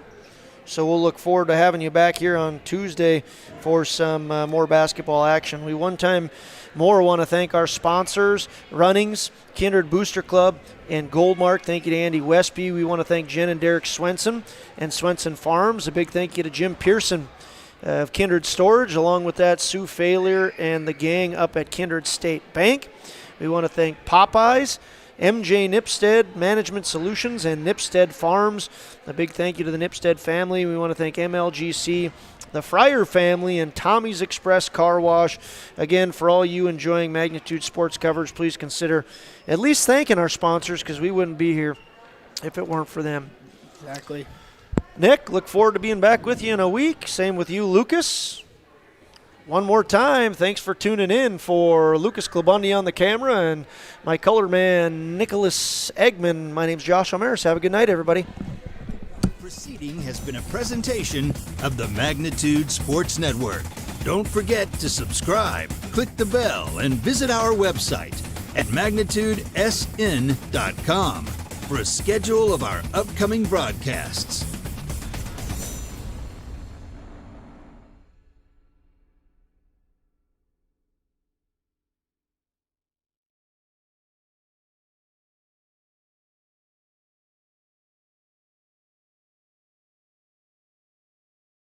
So we'll look forward to having you back here on Tuesday for some more basketball action. We one time more want to thank our sponsors, Runnings, Kindred Booster Club, and Goldmark. Thank you to Andy Westby. We want to thank Jen and Derek Swenson and Swenson Farms. A big thank you to Jim Pearson of Kindred Storage, along with that Sue Failure and the gang up at Kindred State Bank. We want to thank Popeyes, MJ Nipstead Management Solutions, and Nipstead Farms. A big thank you to the Nipstead family. We want to thank MLGC, the Fryer family, and Tommy's Express Car Wash. Again, for all you enjoying Magnitude Sports coverage, please consider at least thanking our sponsors, because we wouldn't be here if it weren't for them. Exactly. Nick, look forward to being back with you in a week. Same with you, Lucas. One more time, thanks for tuning in. For Lucas Klabundi on the camera and my color man, Nicholas Eggman, my name's Josh Omeris. Have a good night, everybody. Proceeding has been a presentation of the Magnitude Sports Network. Don't forget to subscribe, click the bell, and visit our website at magnitudesn.com for a schedule of our upcoming broadcasts.